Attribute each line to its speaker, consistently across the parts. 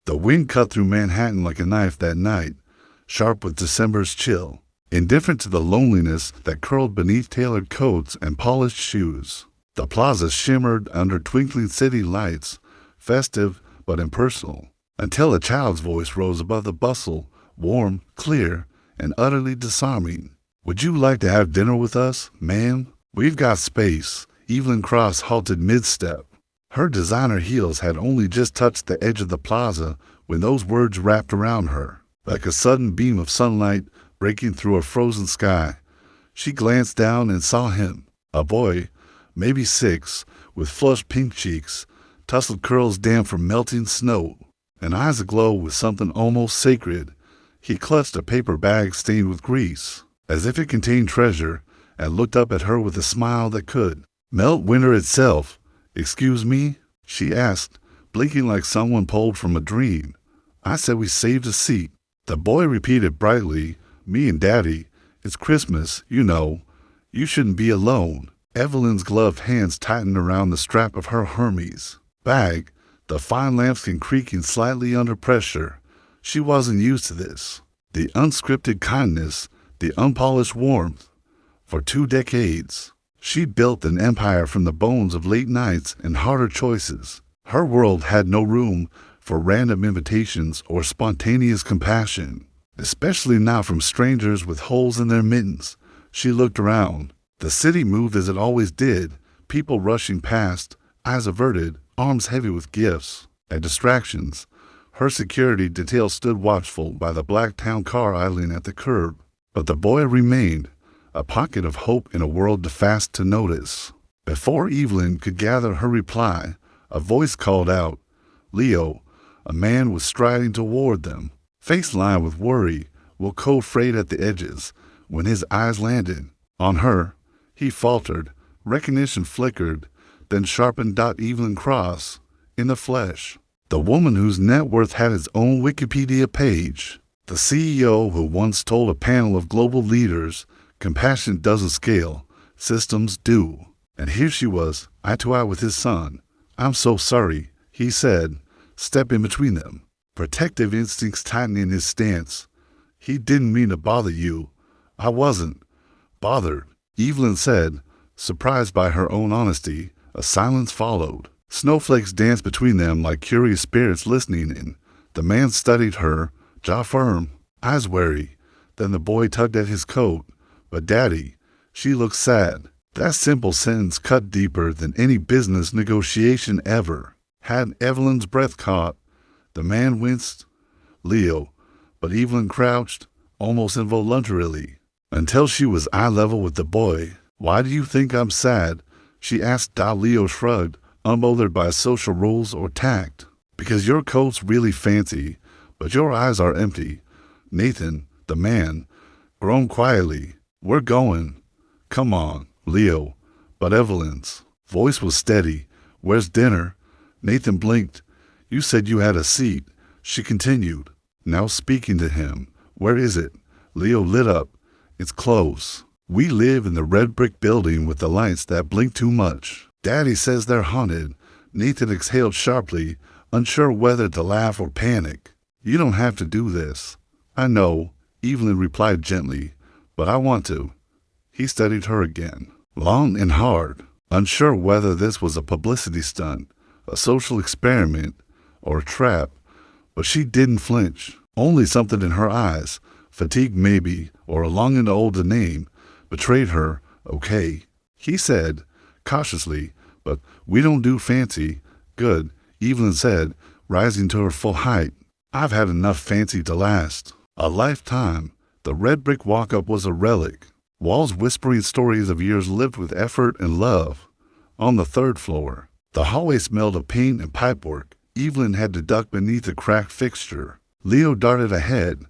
Speaker 1: The wind cut through Manhattan like a knife that night, sharp with December's chill, indifferent to the loneliness that curled beneath tailored coats and polished shoes. The plaza shimmered under twinkling city lights, festive but impersonal, until a child's voice rose above the bustle, warm, clear, and utterly disarming. "Would you like to have dinner with us, ma'am? We've got space." Evelyn Cross halted mid-step. Her designer heels had only just touched the edge of the plaza when those words wrapped around her, like a sudden beam of sunlight breaking through a frozen sky. She glanced down and saw him, a boy, maybe 6, with flushed pink cheeks, tousled curls damp from melting snow, and eyes aglow with something almost sacred. He clutched a paper bag stained with grease, as if it contained treasure, and looked up at her with a smile that could melt winter itself. "Excuse me?" she asked, blinking like someone pulled from a dream. "I said we saved a seat." The boy repeated brightly, "Me and Daddy. It's Christmas, you know. You shouldn't be alone." Evelyn's gloved hands tightened around the strap of her Hermes bag, the fine lambskin creaking slightly under pressure. She wasn't used to this. The unscripted kindness, the unpolished warmth. For 2 decades, she built an empire from the bones of late nights and harder choices. Her world had no room for random invitations or spontaneous compassion, especially now from strangers with holes in their mittens. She looked around. The city moved as it always did, people rushing past, eyes averted, arms heavy with gifts and distractions. Her security detail stood watchful by the black town car idling at the curb. But the boy remained, a pocket of hope in a world too fast to notice. Before Evelyn could gather her reply, a voice called out, "Leo." A man was striding toward them, face lined with worry, will coat frayed at the edges. When his eyes landed on her, he faltered. Recognition flickered, then sharpened. Evelyn Cross, in the flesh. The woman whose net worth had its own Wikipedia page. The CEO who once told a panel of global leaders, "Compassion doesn't scale, systems do." And here she was, eye to eye with his son. "I'm so sorry," he said, stepping between them, protective instincts tightening his stance. "He didn't mean to bother you." "I wasn't bothered," Evelyn said, surprised by her own honesty. A silence followed. Snowflakes danced between them like curious spirits listening in. The man studied her, jaw firm, eyes wary. Then the boy tugged at his coat. "But Daddy," she looked sad. That simple sentence cut deeper than any business negotiation ever. Had Evelyn's breath caught, the man winced. "Leo," but Evelyn crouched, almost involuntarily, until she was eye level with the boy. "Why do you think I'm sad?" she asked. Leo shrugged, unbothered by social rules or tact. "Because your coat's really fancy, but your eyes are empty." Nathan, the man, groaned quietly. "We're going." "Come on, Leo." But Evelyn's voice was steady. "Where's dinner?" Nathan blinked. "You said you had a seat," she continued, now speaking to him. "Where is it?" Leo lit up. "It's close. We live in the red brick building with the lights that blink too much. Daddy says they're haunted." Nathan exhaled sharply, unsure whether to laugh or panic. "You don't have to do this." "I know," Evelyn replied gently, "but I want to." He studied her again, long and hard, unsure whether this was a publicity stunt, a social experiment, or a trap. But she didn't flinch. Only something in her eyes, fatigue maybe, or a longing to hold the name, betrayed her. "Okay," he said, cautiously, "but we don't do fancy." "Good," Evelyn said, rising to her full height. "I've had enough fancy to last a lifetime." The red brick walk-up was a relic, walls whispering stories of years lived with effort and love. On the 3rd floor, the hallway smelled of paint and pipework. Evelyn had to duck beneath a cracked fixture. Leo darted ahead,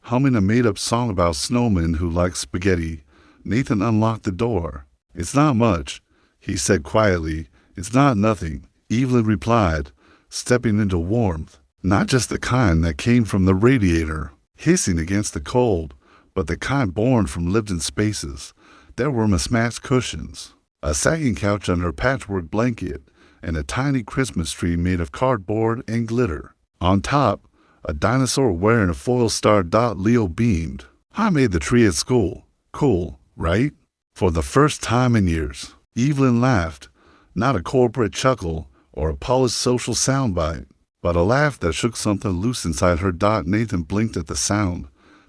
Speaker 1: humming a made-up song about snowmen who liked spaghetti. Nathan unlocked the door. "It's not much," he said quietly. "It's not nothing," Evelyn replied, stepping into warmth. Not just the kind that came from the radiator, hissing against the cold, but the kind born from lived-in spaces. There were mismatched cushions, a sagging couch under a patchwork blanket, and a tiny Christmas tree made of cardboard and glitter. On top, a dinosaur wearing a foil star. Leo beamed. I made the tree at school. Cool, right? For the first time in years. Evelyn laughed, not a corporate chuckle or a polished social soundbite, but a laugh that shook something loose inside her. Nathan blinked at the sound,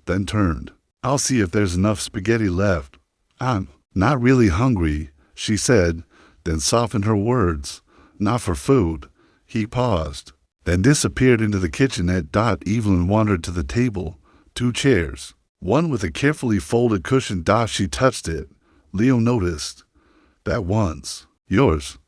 Speaker 1: then turned. I'll see if there's enough spaghetti left. I'm not really hungry, she said, then softened her words. Not for food. He paused, then disappeared into the kitchenette. Evelyn wandered to the table. 2 chairs, one with a carefully folded cushion. She touched it. Leo noticed. That one's yours.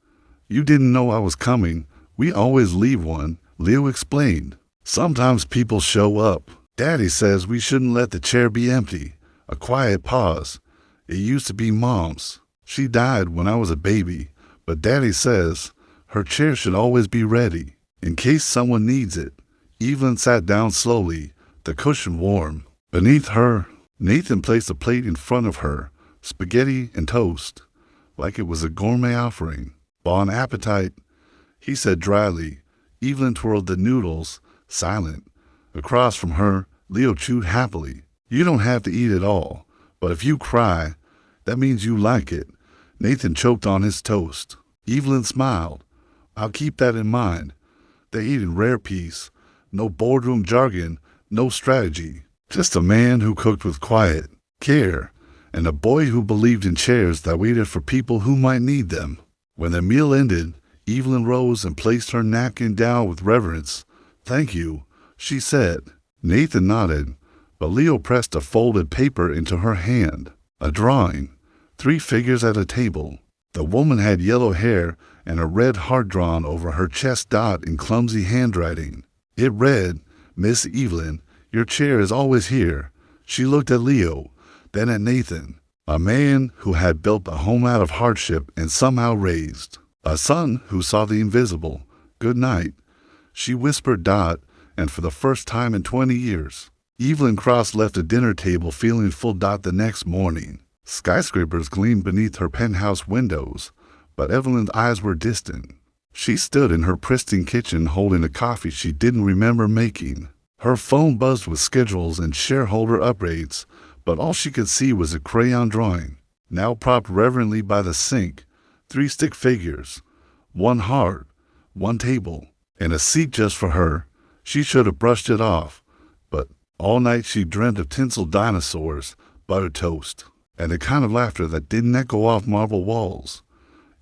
Speaker 1: You didn't know I was coming. We always leave one, Leo explained. Sometimes people show up. Daddy says we shouldn't let the chair be empty. A quiet pause. It used to be Mom's. She died when I was a baby, but Daddy says her chair should always be ready, in case someone needs it. Evelyn sat down slowly, the cushion warm. Beneath her, Nathan placed a plate in front of her, spaghetti and toast, like it was a gourmet offering. Bon appetit, he said dryly. Evelyn twirled the noodles, silent. Across from her, Leo chewed happily. You don't have to eat it all, but if you cry, that means you like it. Nathan choked on his toast. Evelyn smiled. I'll keep that in mind. They eat in rare peace. No boardroom jargon, no strategy. Just a man who cooked with quiet care, and a boy who believed in chairs that waited for people who might need them. When the meal ended, Evelyn rose and placed her napkin down with reverence. Thank you, she said. Nathan nodded, but Leo pressed a folded paper into her hand. A drawing. 3 figures at a table. The woman had yellow hair and a red heart drawn over her chest. In clumsy handwriting. It read, Miss Evelyn, your chair is always here. She looked at Leo, then at Nathan, a man who had built a home out of hardship and somehow raised a son who saw the invisible. Good night, she whispered. And for the first time in 20 years, Evelyn Cross left the dinner table feeling full. The next morning, skyscrapers gleamed beneath her penthouse windows, but Evelyn's eyes were distant. She stood in her pristine kitchen holding a coffee she didn't remember making. Her phone buzzed with schedules and shareholder upgrades, but all she could see was a crayon drawing, now propped reverently by the sink. 3 stick figures, 1 heart, 1 table, and a seat just for her. She should have brushed it off, but all night she dreamt of tinsel dinosaurs, buttered toast, and the kind of laughter that didn't echo off marble walls.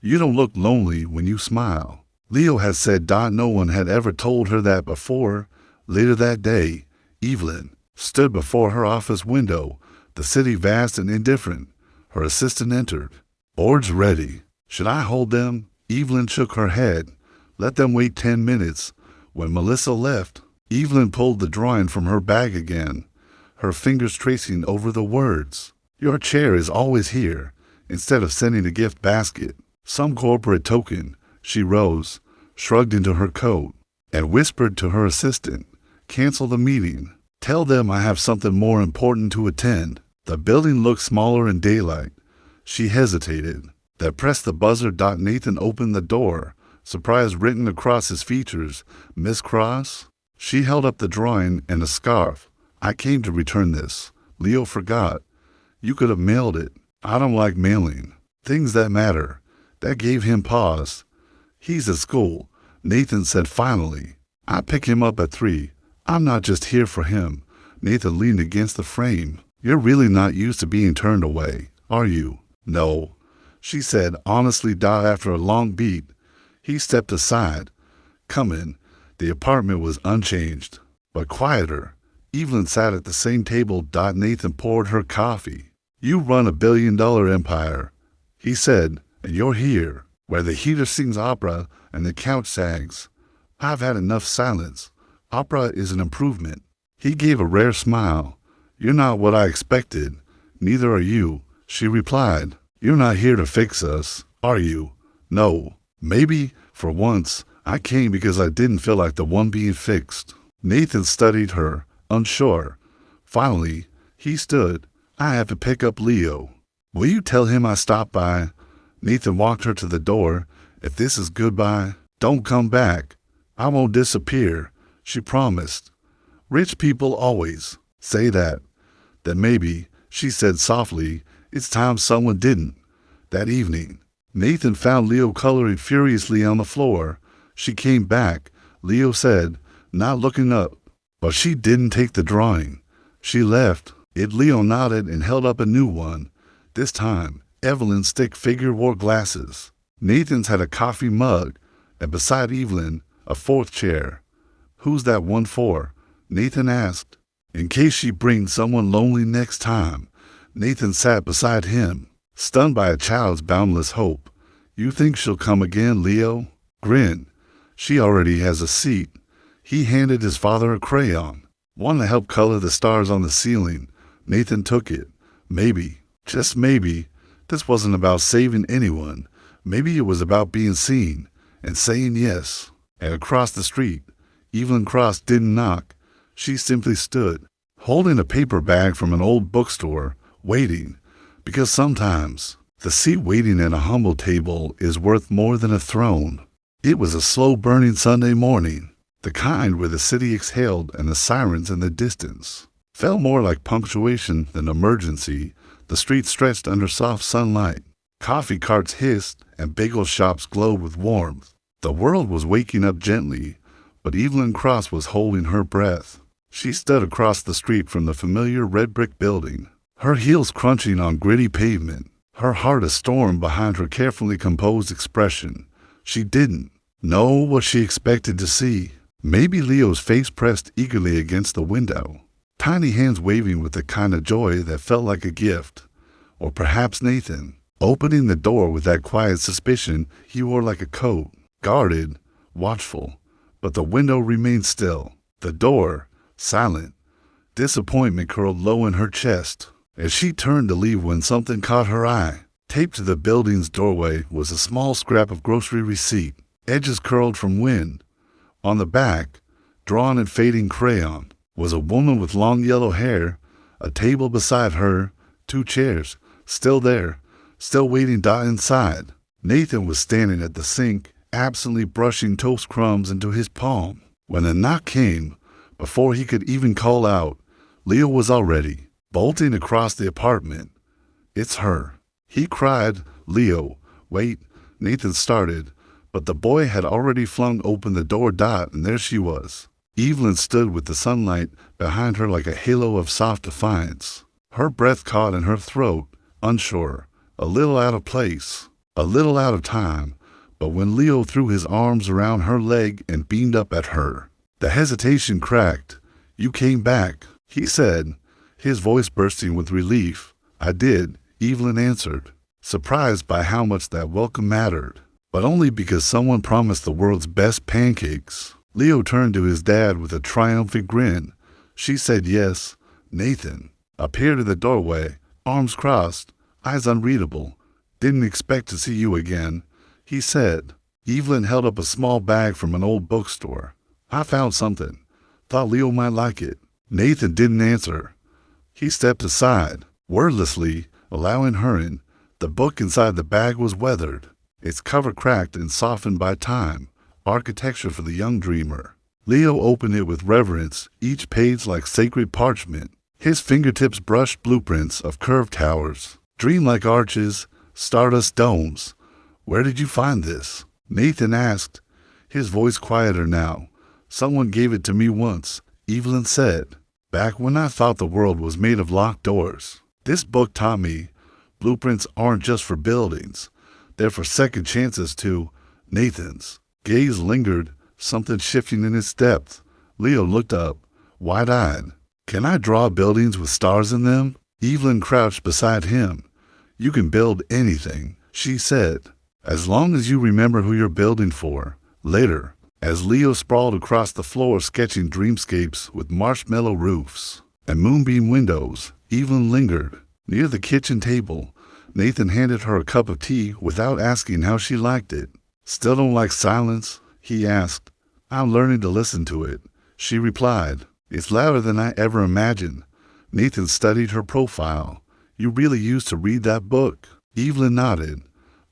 Speaker 1: You don't look lonely when you smile, Leo had said. No one had ever told her that before. Later that day, Evelyn stood before her office window, the city vast and indifferent. Her assistant entered. Boards ready. Should I hold them? Evelyn shook her head. Let them wait 10 minutes. When Melissa left, Evelyn pulled the drawing from her bag again, her fingers tracing over the words. Your chair is always here, instead of sending a gift basket. Some corporate token. She rose, shrugged into her coat, and whispered to her assistant. Cancel the meeting. Tell them I have something more important to attend. The building looked smaller in daylight. She hesitated, then pressed the buzzer. Nathan opened the door, surprise written across his features. Miss Cross? She held up the drawing and a scarf. I came to return this. Leo forgot. You could have mailed it. I don't like mailing. Things that matter. That gave him pause. He's at school, Nathan said finally. I pick him up at 3. I'm not just here for him. Nathan leaned against the frame. You're really not used to being turned away, are you? No, she said honestly. After a long beat, he stepped aside. Come in. The apartment was unchanged, but quieter. Evelyn sat at the same table. Nathan poured her coffee. You run $1 billion empire, he said, and you're here, where the heater sings opera and the couch sags. I've had enough silence. Opera is an improvement. He gave a rare smile. You're not what I expected. Neither are you, she replied. You're not here to fix us, are you? No. Maybe, for once, I came because I didn't feel like the one being fixed. Nathan studied her, unsure. Finally, he stood. I have to pick up Leo. Will you tell him I stopped by? Nathan walked her to the door. If this is goodbye, don't come back. I won't disappear. she promised. Rich people always say that. Then maybe, she said softly, it's time someone didn't. That evening, Nathan found Leo coloring furiously on the floor. She came back, Leo said, not looking up. But she didn't take the drawing. She left it. Leo nodded and held up a new one. This time, Evelyn's stick figure wore glasses. Nathan's had a coffee mug, and beside Evelyn, a fourth chair. Who's that one for? Nathan asked. In case she brings someone lonely next time. Nathan sat beside him, stunned by a child's boundless hope. You think she'll come again, Leo? Grin. She already has a seat. He handed his father a crayon. Want to help color the stars on the ceiling. Nathan took it. Maybe, just maybe, this wasn't about saving anyone. Maybe it was about being seen and saying yes. And across the street, Evelyn Cross didn't knock. She simply stood, holding a paper bag from an old bookstore, waiting. Because sometimes, the seat waiting at a humble table is worth more than a throne. It was a slow-burning Sunday morning, the kind where the city exhaled and the sirens in the distance felt more like punctuation than emergency. The street stretched under soft sunlight. Coffee carts hissed and bagel shops glowed with warmth. The world was waking up gently, but Evelyn Cross was holding her breath. She stood across the street from the familiar red brick building, her heels crunching on gritty pavement, her heart a storm behind her carefully composed expression. She didn't know what she expected to see. Maybe Leo's face pressed eagerly against the window, tiny hands waving with the kind of joy that felt like a gift. Or perhaps Nathan, opening the door with that quiet suspicion he wore like a coat, guarded, watchful. But the window remained still, the door silent. Disappointment curled low in her chest as she turned to leave when something caught her eye. Taped to the building's doorway was a small scrap of grocery receipt, edges curled from wind. On the back, drawn in fading crayon, was a woman with long yellow hair, a table beside her, 2 chairs, still there, still waiting. Inside, Nathan was standing at the sink, absently brushing toast crumbs into his palm. When the knock came, before he could even call out, Leo was already bolting across the apartment. It's her, he cried. Leo, wait, Nathan started, but the boy had already flung open the door. And there she was. Evelyn stood with the sunlight behind her like a halo of soft defiance. Her breath caught in her throat, unsure, a little out of place, a little out of time. But when Leo threw his arms around her leg and beamed up at her, the hesitation cracked. You came back, he said, his voice bursting with relief. I did, Evelyn answered, surprised by how much that welcome mattered. But only because someone promised the world's best pancakes. Leo turned to his dad with a triumphant grin. She said yes. Nathan appeared in the doorway, arms crossed, eyes unreadable. Didn't expect to see you again, he said. Evelyn held up a small bag from an old bookstore. I found something. Thought Leo might like it. Nathan didn't answer. He stepped aside, wordlessly, allowing her in. The book inside the bag was weathered, its cover cracked and softened by time. Architecture for the young dreamer. Leo opened it with reverence, each page like sacred parchment. His fingertips brushed blueprints of curved towers, dreamlike arches, stardust domes. Where did you find this? Nathan asked, his voice quieter now. Someone gave it to me once, Evelyn said, back when I thought the world was made of locked doors. This book taught me blueprints aren't just for buildings. They're for second chances too. Nathan's gaze lingered, something shifting in its depth. Leo looked up, wide-eyed. Can I draw buildings with stars in them? Evelyn crouched beside him. You can build anything, she said, as long as you remember who you're building for. Later, as Leo sprawled across the floor sketching dreamscapes with marshmallow roofs and moonbeam windows, Evelyn lingered. Near the kitchen table, Nathan handed her a cup of tea without asking how she liked it. Still don't like silence? He asked. I'm learning to listen to it, she replied. It's louder than I ever imagined. Nathan studied her profile. You really used to read that book? Evelyn nodded.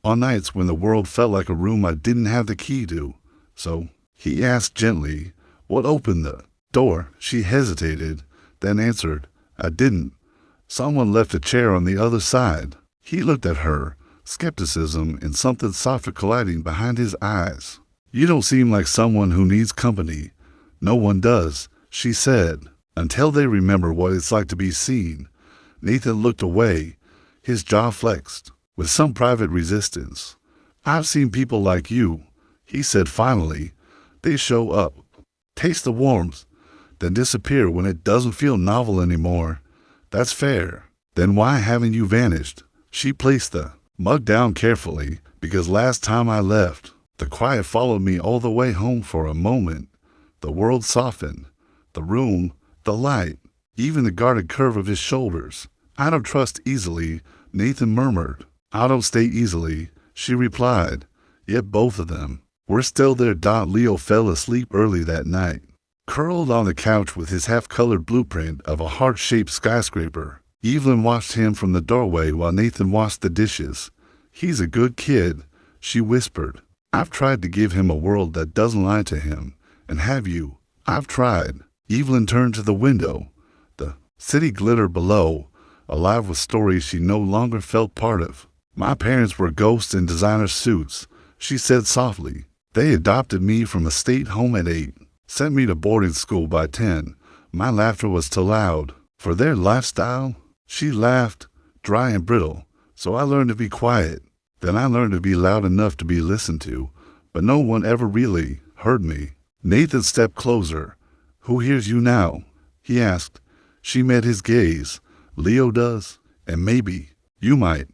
Speaker 1: On nights when the world felt like a room I didn't have the key to. So, he asked gently, What opened the door? She hesitated, then answered, I didn't. Someone left a chair on the other side. He looked at her, skepticism and something softer colliding behind his eyes. You don't seem like someone who needs company. No one does, she said, until they remember what it's like to be seen. Nathan looked away, his jaw flexed, with some private resistance. I've seen people like you, he said finally. They show up, taste the warmth, then disappear when it doesn't feel novel anymore. That's fair. Then why haven't you vanished? She placed the mug down carefully, because last time I left, the quiet followed me all the way home for a moment. The world softened, the room, the light, even the guarded curve of his shoulders. I don't trust easily, Nathan murmured. I don't stay easily, she replied. Yet both of them were still there. Leo fell asleep early that night, curled on the couch with his half-colored blueprint of a heart-shaped skyscraper. Evelyn watched him from the doorway while Nathan washed the dishes. He's a good kid, she whispered. I've tried to give him a world that doesn't lie to him. And have you? I've tried. Evelyn turned to the window. The city glittered below, alive with stories she no longer felt part of. My parents were ghosts in designer suits, she said softly. They adopted me from a state home at 8, sent me to boarding school by 10. My laughter was too loud for their lifestyle. She laughed, dry and brittle. So I learned to be quiet. Then I learned to be loud enough to be listened to, but no one ever really heard me. Nathan stepped closer. Who hears you now? He asked. She met his gaze. Leo does, and maybe you might.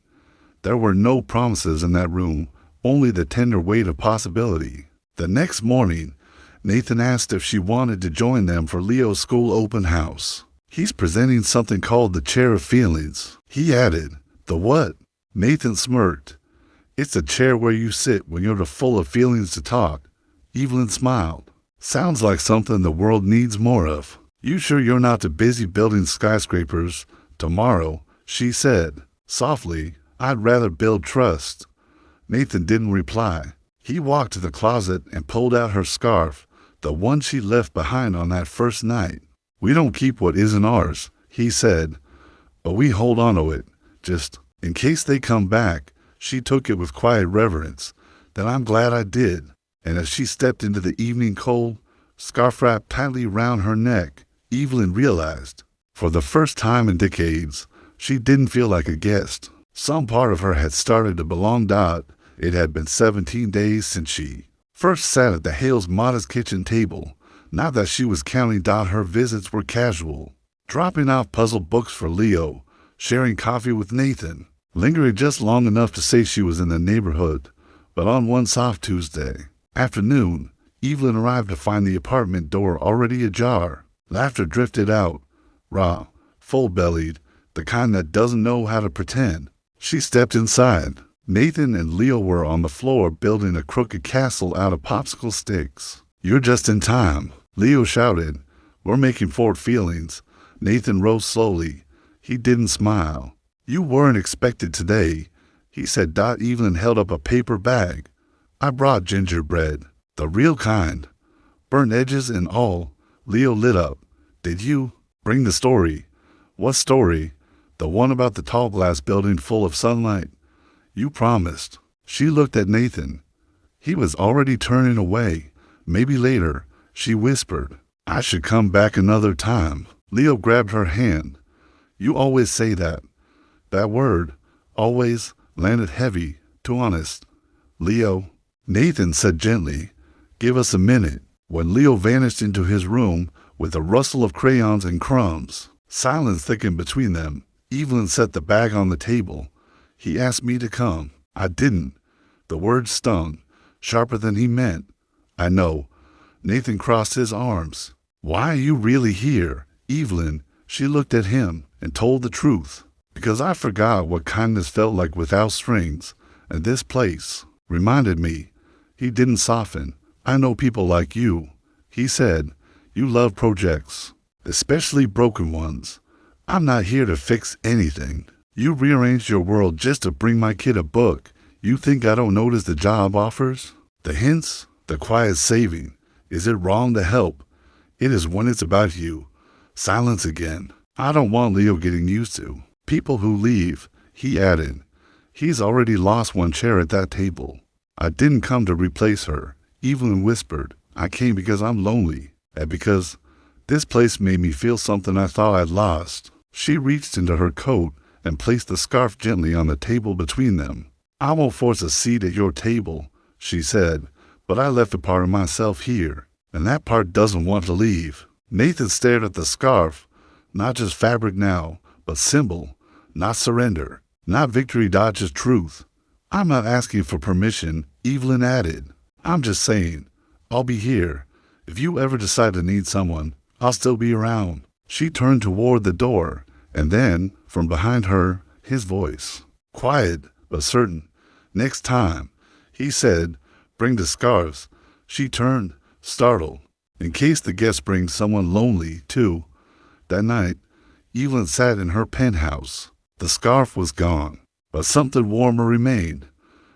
Speaker 1: There were no promises in that room, only the tender weight of possibility. The next morning, Nathan asked if she wanted to join them for Leo's school open house. He's presenting something called the Chair of Feelings. He added, the what? Nathan smirked. It's a chair where you sit when you're full of feelings to talk. Evelyn smiled. Sounds like something the world needs more of. You sure you're not too busy building skyscrapers tomorrow? She said, softly. I'd rather build trust. Nathan didn't reply. He walked to the closet and pulled out her scarf, the one she left behind on that first night. We don't keep what isn't ours, he said, but we hold on to it, just in case they come back. She took it with quiet reverence. Then I'm glad I did. And as she stepped into the evening cold, scarf wrapped tightly round her neck, Evelyn realized, for the first time in decades, she didn't feel like a guest. Some part of her had started to belong. It had been 17 days since she first sat at the Hales' modest kitchen table. Now that she was counting, her visits were casual, dropping off puzzle books for Leo, sharing coffee with Nathan, lingering just long enough to say she was in the neighborhood. But on one soft Tuesday afternoon, Evelyn arrived to find the apartment door already ajar. Laughter drifted out, raw, full-bellied, the kind that doesn't know how to pretend. She stepped inside. Nathan and Leo were on the floor building a crooked castle out of popsicle sticks. You're just in time, Leo shouted. We're making Fort Feelings. Nathan rose slowly. He didn't smile. You weren't expected today, he said. Evelyn held up a paper bag. I brought gingerbread, the real kind, burnt edges and all. Leo lit up. Did you bring the story? What story? The one about the tall glass building full of sunlight. You promised. She looked at Nathan. He was already turning away. Maybe later, she whispered. I should come back another time. Leo grabbed her hand. You always say that. That word, always, landed heavy, too honest. Leo, Nathan said gently, give us a minute. When Leo vanished into his room with a rustle of crayons and crumbs, silence thickened between them. Evelyn set the bag on the table. He asked me to come. I didn't. The words stung, sharper than he meant. I know. Nathan crossed his arms. Why are you really here, Evelyn? She looked at him and told the truth. Because I forgot what kindness felt like without strings, and this place reminded me. He didn't soften. I know people like you, he said. You love projects, especially broken ones. I'm not here to fix anything. You rearranged your world just to bring my kid a book. You think I don't notice the job offers? The hints? The quiet saving? Is it wrong to help? It is when it's about you. Silence again. I don't want Leo getting used to people who leave, he added. He's already lost one chair at that table. I didn't come to replace her, Evelyn whispered. I came because I'm lonely, and because this place made me feel something I thought I'd lost. She reached into her coat and placed the scarf gently on the table between them. I won't force a seat at your table, she said, but I left a part of myself here, and that part doesn't want to leave. Nathan stared at the scarf, not just fabric now, but symbol, not surrender, not victory dodges truth. I'm not asking for permission, Evelyn added. I'm just saying, I'll be here. If you ever decide to need someone, I'll still be around. She turned toward the door, and then, from behind her, his voice. Quiet, but certain. Next time, he said, bring the scarves. She turned, startled. In case the guest brings someone lonely, too. That night, Evelyn sat in her penthouse. The scarf was gone, but something warmer remained.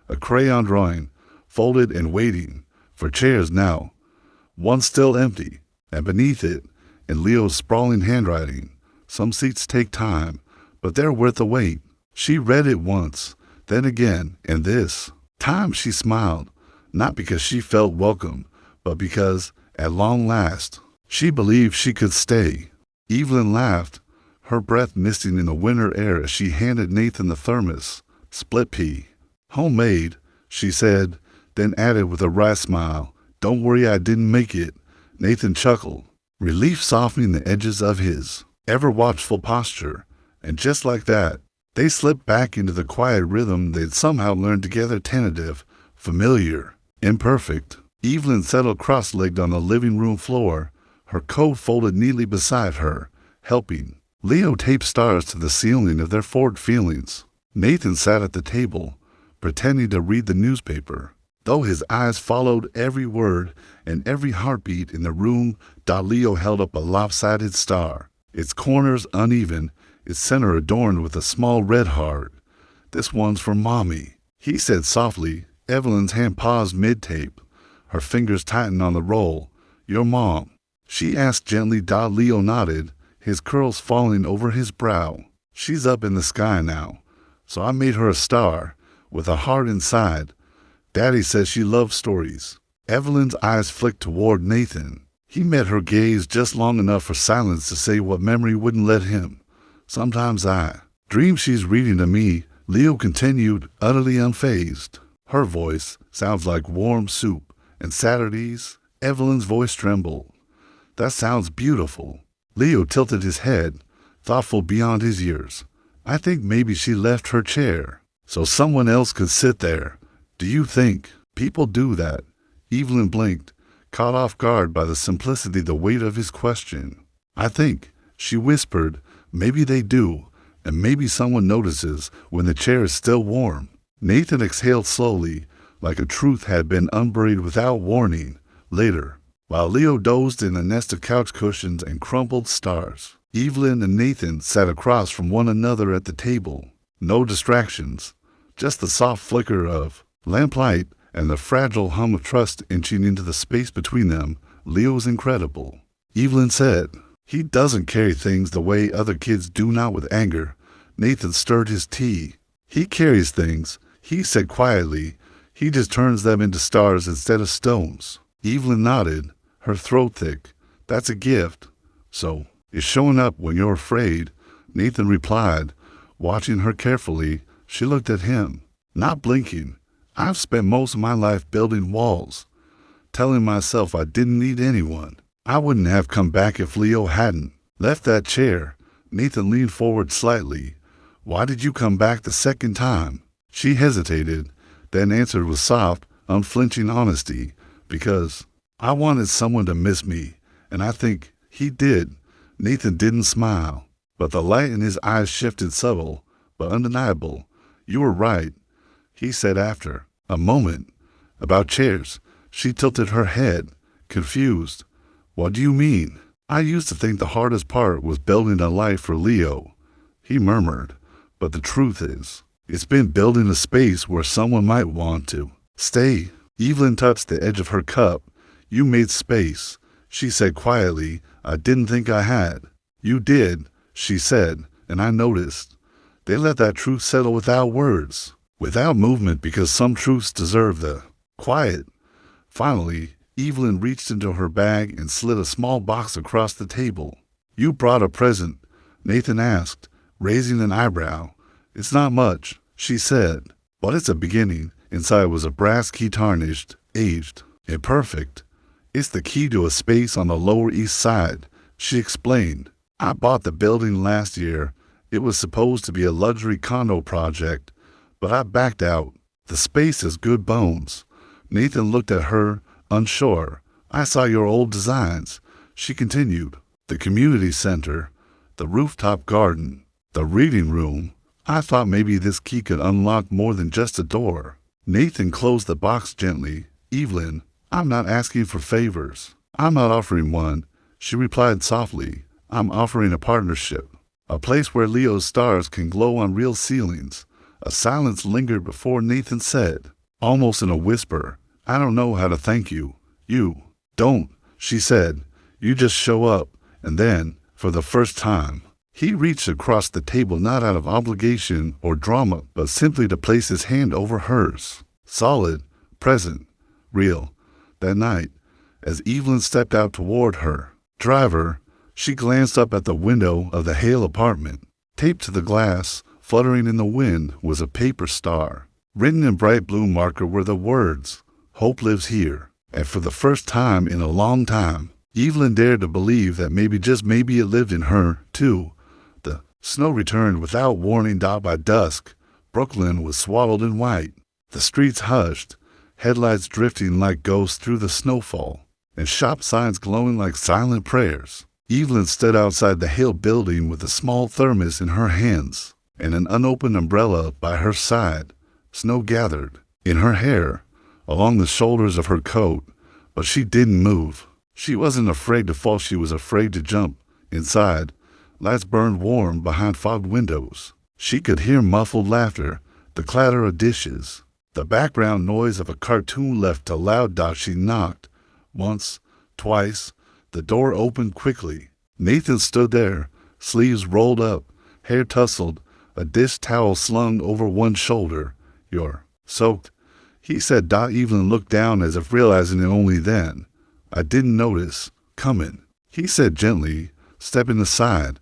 Speaker 1: A crayon drawing, folded and waiting for chairs now. One still empty, and beneath it, in Leo's sprawling handwriting, some seats take time, but they're worth the wait. She read it once, then again, and this time she smiled, not because she felt welcome, but because, at long last, she believed she could stay. Evelyn laughed, her breath misting in the winter air as she handed Nathan the thermos, split pea. Homemade, she said, then added with a wry smile, don't worry, I didn't make it. Nathan chuckled, relief softening the edges of his ever-watchful posture, and just like that, they slipped back into the quiet rhythm they'd somehow learned together, tentative, familiar, imperfect. Evelyn settled cross-legged on the living room floor, her coat folded neatly beside her, helping. Leo taped stars to the ceiling of their forward feelings. Nathan sat at the table, pretending to read the newspaper. Though his eyes followed every word and every heartbeat in the room, Leo held up a lopsided star, its corners uneven, its center adorned with a small red heart. This one's for Mommy, he said softly. Evelyn's hand paused mid-tape, her fingers tightened on the roll. Your mom, she asked gently. Leo nodded, his curls falling over his brow. She's up in the sky now, so I made her a star, with a heart inside. Daddy says she loves stories. Evelyn's eyes flicked toward Nathan. He met her gaze just long enough for silence to say what memory wouldn't let him. Sometimes I dream she's reading to me, Leo continued, utterly unfazed. Her voice sounds like warm soup, and Saturdays, Evelyn's voice trembled. That sounds beautiful. Leo tilted his head, thoughtful beyond his years. I think maybe she left her chair, so someone else could sit there. Do you think people do that? Evelyn blinked, caught off guard by the simplicity, the weight of his question. I think, she whispered, maybe they do, and maybe someone notices when the chair is still warm. Nathan exhaled slowly, like a truth had been unburied without warning. Later, while Leo dozed in a nest of couch cushions and crumpled stars, Evelyn and Nathan sat across from one another at the table. No distractions, just the soft flicker of lamplight and the fragile hum of trust inching into the space between them. Leo's incredible, Evelyn said. He doesn't carry things the way other kids do, not with anger. Nathan stirred his tea. He carries things, he said quietly. He just turns them into stars instead of stones. Evelyn nodded, her throat thick. That's a gift. So, it's showing up when you're afraid, Nathan replied. Watching her carefully, she looked at him, not blinking. I've spent most of my life building walls, telling myself I didn't need anyone. I wouldn't have come back if Leo hadn't left that chair. Nathan leaned forward slightly. Why did you come back the second time? She hesitated, then answered with soft, unflinching honesty. Because I wanted someone to miss me, and I think he did. Nathan didn't smile, but the light in his eyes shifted, subtle but undeniable. You were right, he said after a moment. About chairs. She tilted her head, confused. What do you mean? I used to think the hardest part was building a life for Leo, he murmured. But the truth is, it's been building a space where someone might want to stay. Evelyn touched the edge of her cup. You made space, she said quietly. I didn't think I had. You did, she said, and I noticed. They let that truth settle without words, without movement, because some truths deserve the quiet. Finally, Evelyn reached into her bag and slid a small box across the table. You brought a present, Nathan asked, raising an eyebrow. It's not much, she said, but it's a beginning. Inside was a brass key, tarnished, aged, imperfect. It's the key to a space on the Lower East Side, she explained. I bought the building last year. It was supposed to be a luxury condo project, but I backed out. The space is good bones. Nathan looked at her, unsure. I saw your old designs, she continued. The community center, the rooftop garden, the reading room. I thought maybe this key could unlock more than just a door. Nathan closed the box gently. Evelyn, I'm not asking for favors. I'm not offering one, she replied softly. I'm offering a partnership, a place where Leo's stars can glow on real ceilings. A silence lingered before Nathan said, almost in a whisper, I don't know how to thank you. You don't, she said. You just show up, and then, for the first time, he reached across the table not out of obligation or drama, but simply to place his hand over hers. Solid, present, real. That night, as Evelyn stepped out toward her driver, she glanced up at the window of the Hale apartment. Taped to the glass, fluttering in the wind, was a paper star. Written in bright blue marker were the words, Hope lives here. And for the first time in a long time, Evelyn dared to believe that maybe, just maybe, it lived in her, too. The snow returned without warning. By dusk, Brooklyn was swaddled in white. The streets hushed, headlights drifting like ghosts through the snowfall, and shop signs glowing like silent prayers. Evelyn stood outside the Hale building with a small thermos in her hands and an unopened umbrella by her side. Snow gathered in her hair, along the shoulders of her coat, but she didn't move. She wasn't afraid to fall, she was afraid to jump. Inside, lights burned warm behind fogged windows. She could hear muffled laughter, the clatter of dishes, the background noise of a cartoon left to loud. She knocked. Once, twice. The door opened quickly. Nathan stood there, sleeves rolled up, hair tousled, a dish towel slung over one shoulder. You're soaked, he said. Evelyn looked down as if realizing it only then. I didn't notice. Coming, he said gently, stepping aside.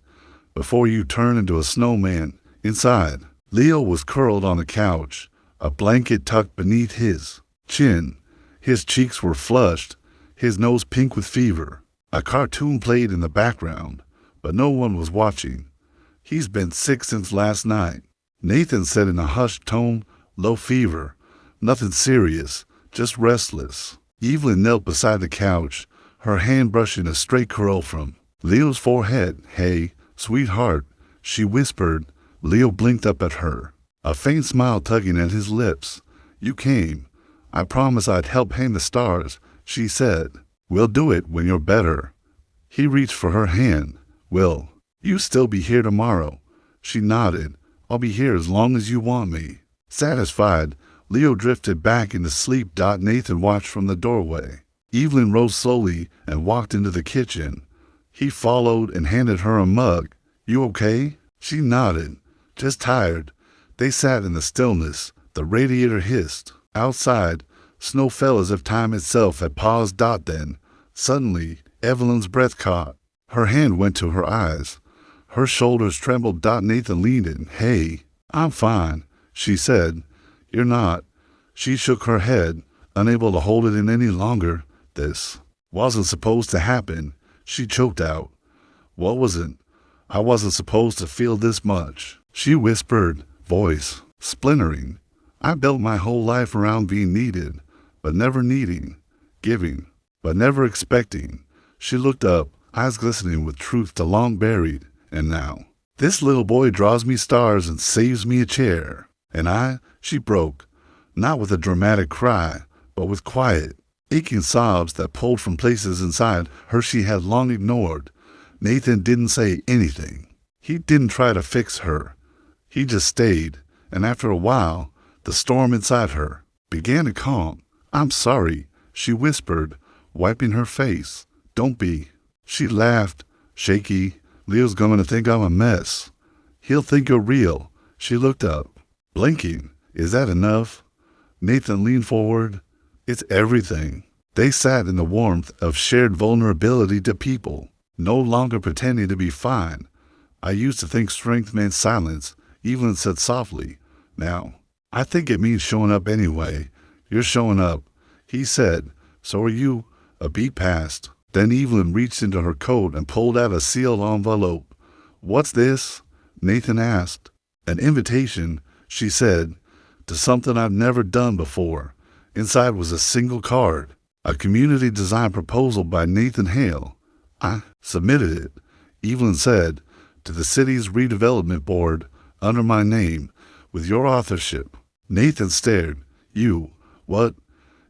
Speaker 1: Before you turn into a snowman. Inside, Leo was curled on a couch, a blanket tucked beneath his chin. His cheeks were flushed, his nose pink with fever. A cartoon played in the background, but no one was watching. He's been sick since last night, Nathan said in a hushed tone. Low fever. Nothing serious, just restless. Evelyn knelt beside the couch, her hand brushing a stray curl from Leo's forehead. Hey, sweetheart, she whispered. Leo blinked up at her, a faint smile tugging at his lips. You came. I promised I'd help hang the stars, she said. We'll do it when you're better. He reached for her hand. Will you still be here tomorrow? She nodded. I'll be here as long as you want me. Satisfied, Leo drifted back into sleep. Nathan watched from the doorway. Evelyn rose slowly and walked into the kitchen. He followed and handed her a mug. You okay? She nodded. Just tired. They sat in the stillness. The radiator hissed. Outside, snow fell as if time itself had paused. Then, suddenly, Evelyn's breath caught. Her hand went to her eyes. Her shoulders trembled. Nathan leaned in. Hey, I'm fine, she said. You're not. She shook her head, unable to hold it in any longer. This wasn't supposed to happen, she choked out. What was it? I wasn't supposed to feel this much, she whispered, voice splintering. I built my whole life around being needed, but never needing, giving, but never expecting. She looked up, eyes glistening with truth long buried, and now, this little boy draws me stars and saves me a chair. And she broke, not with a dramatic cry, but with quiet, aching sobs that pulled from places inside her she had long ignored. Nathan didn't say anything. He didn't try to fix her. He just stayed, and after a while, the storm inside her began to calm. I'm sorry, she whispered, wiping her face. Don't be. She laughed, shaky. Leo's going to think I'm a mess. He'll think you're real. She looked up, blinking. Is that enough? Nathan leaned forward. It's everything. They sat in the warmth of shared vulnerability to people, no longer pretending to be fine. I used to think strength meant silence, Evelyn said softly. Now, I think it means showing up anyway. You're showing up, he said. So are you. A beat passed. Then Evelyn reached into her coat and pulled out a sealed envelope. What's this? Nathan asked. An invitation, she said, to something I've never done before. Inside was a single card, a community design proposal by Nathan Hale. I submitted it, Evelyn said, to the city's redevelopment board under my name, with your authorship. Nathan stared. You, what?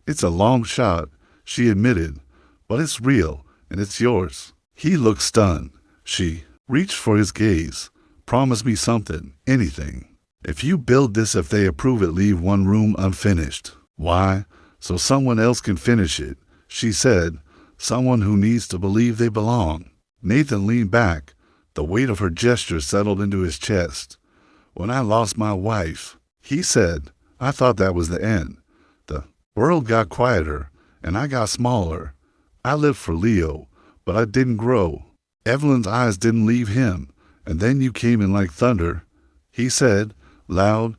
Speaker 1: It's a long shot, she admitted, but it's real, and it's yours. He looked stunned. She reached for his gaze. Promise me something, anything. If you build this, if they approve it, leave one room unfinished. Why? So someone else can finish it, she said. Someone who needs to believe they belong. Nathan leaned back. The weight of her gesture settled into his chest. When I lost my wife, he said, I thought that was the end. The world got quieter, and I got smaller. I lived for Leo, but I didn't grow. Evelyn's eyes didn't leave him, and then you came in like thunder, he said, loud,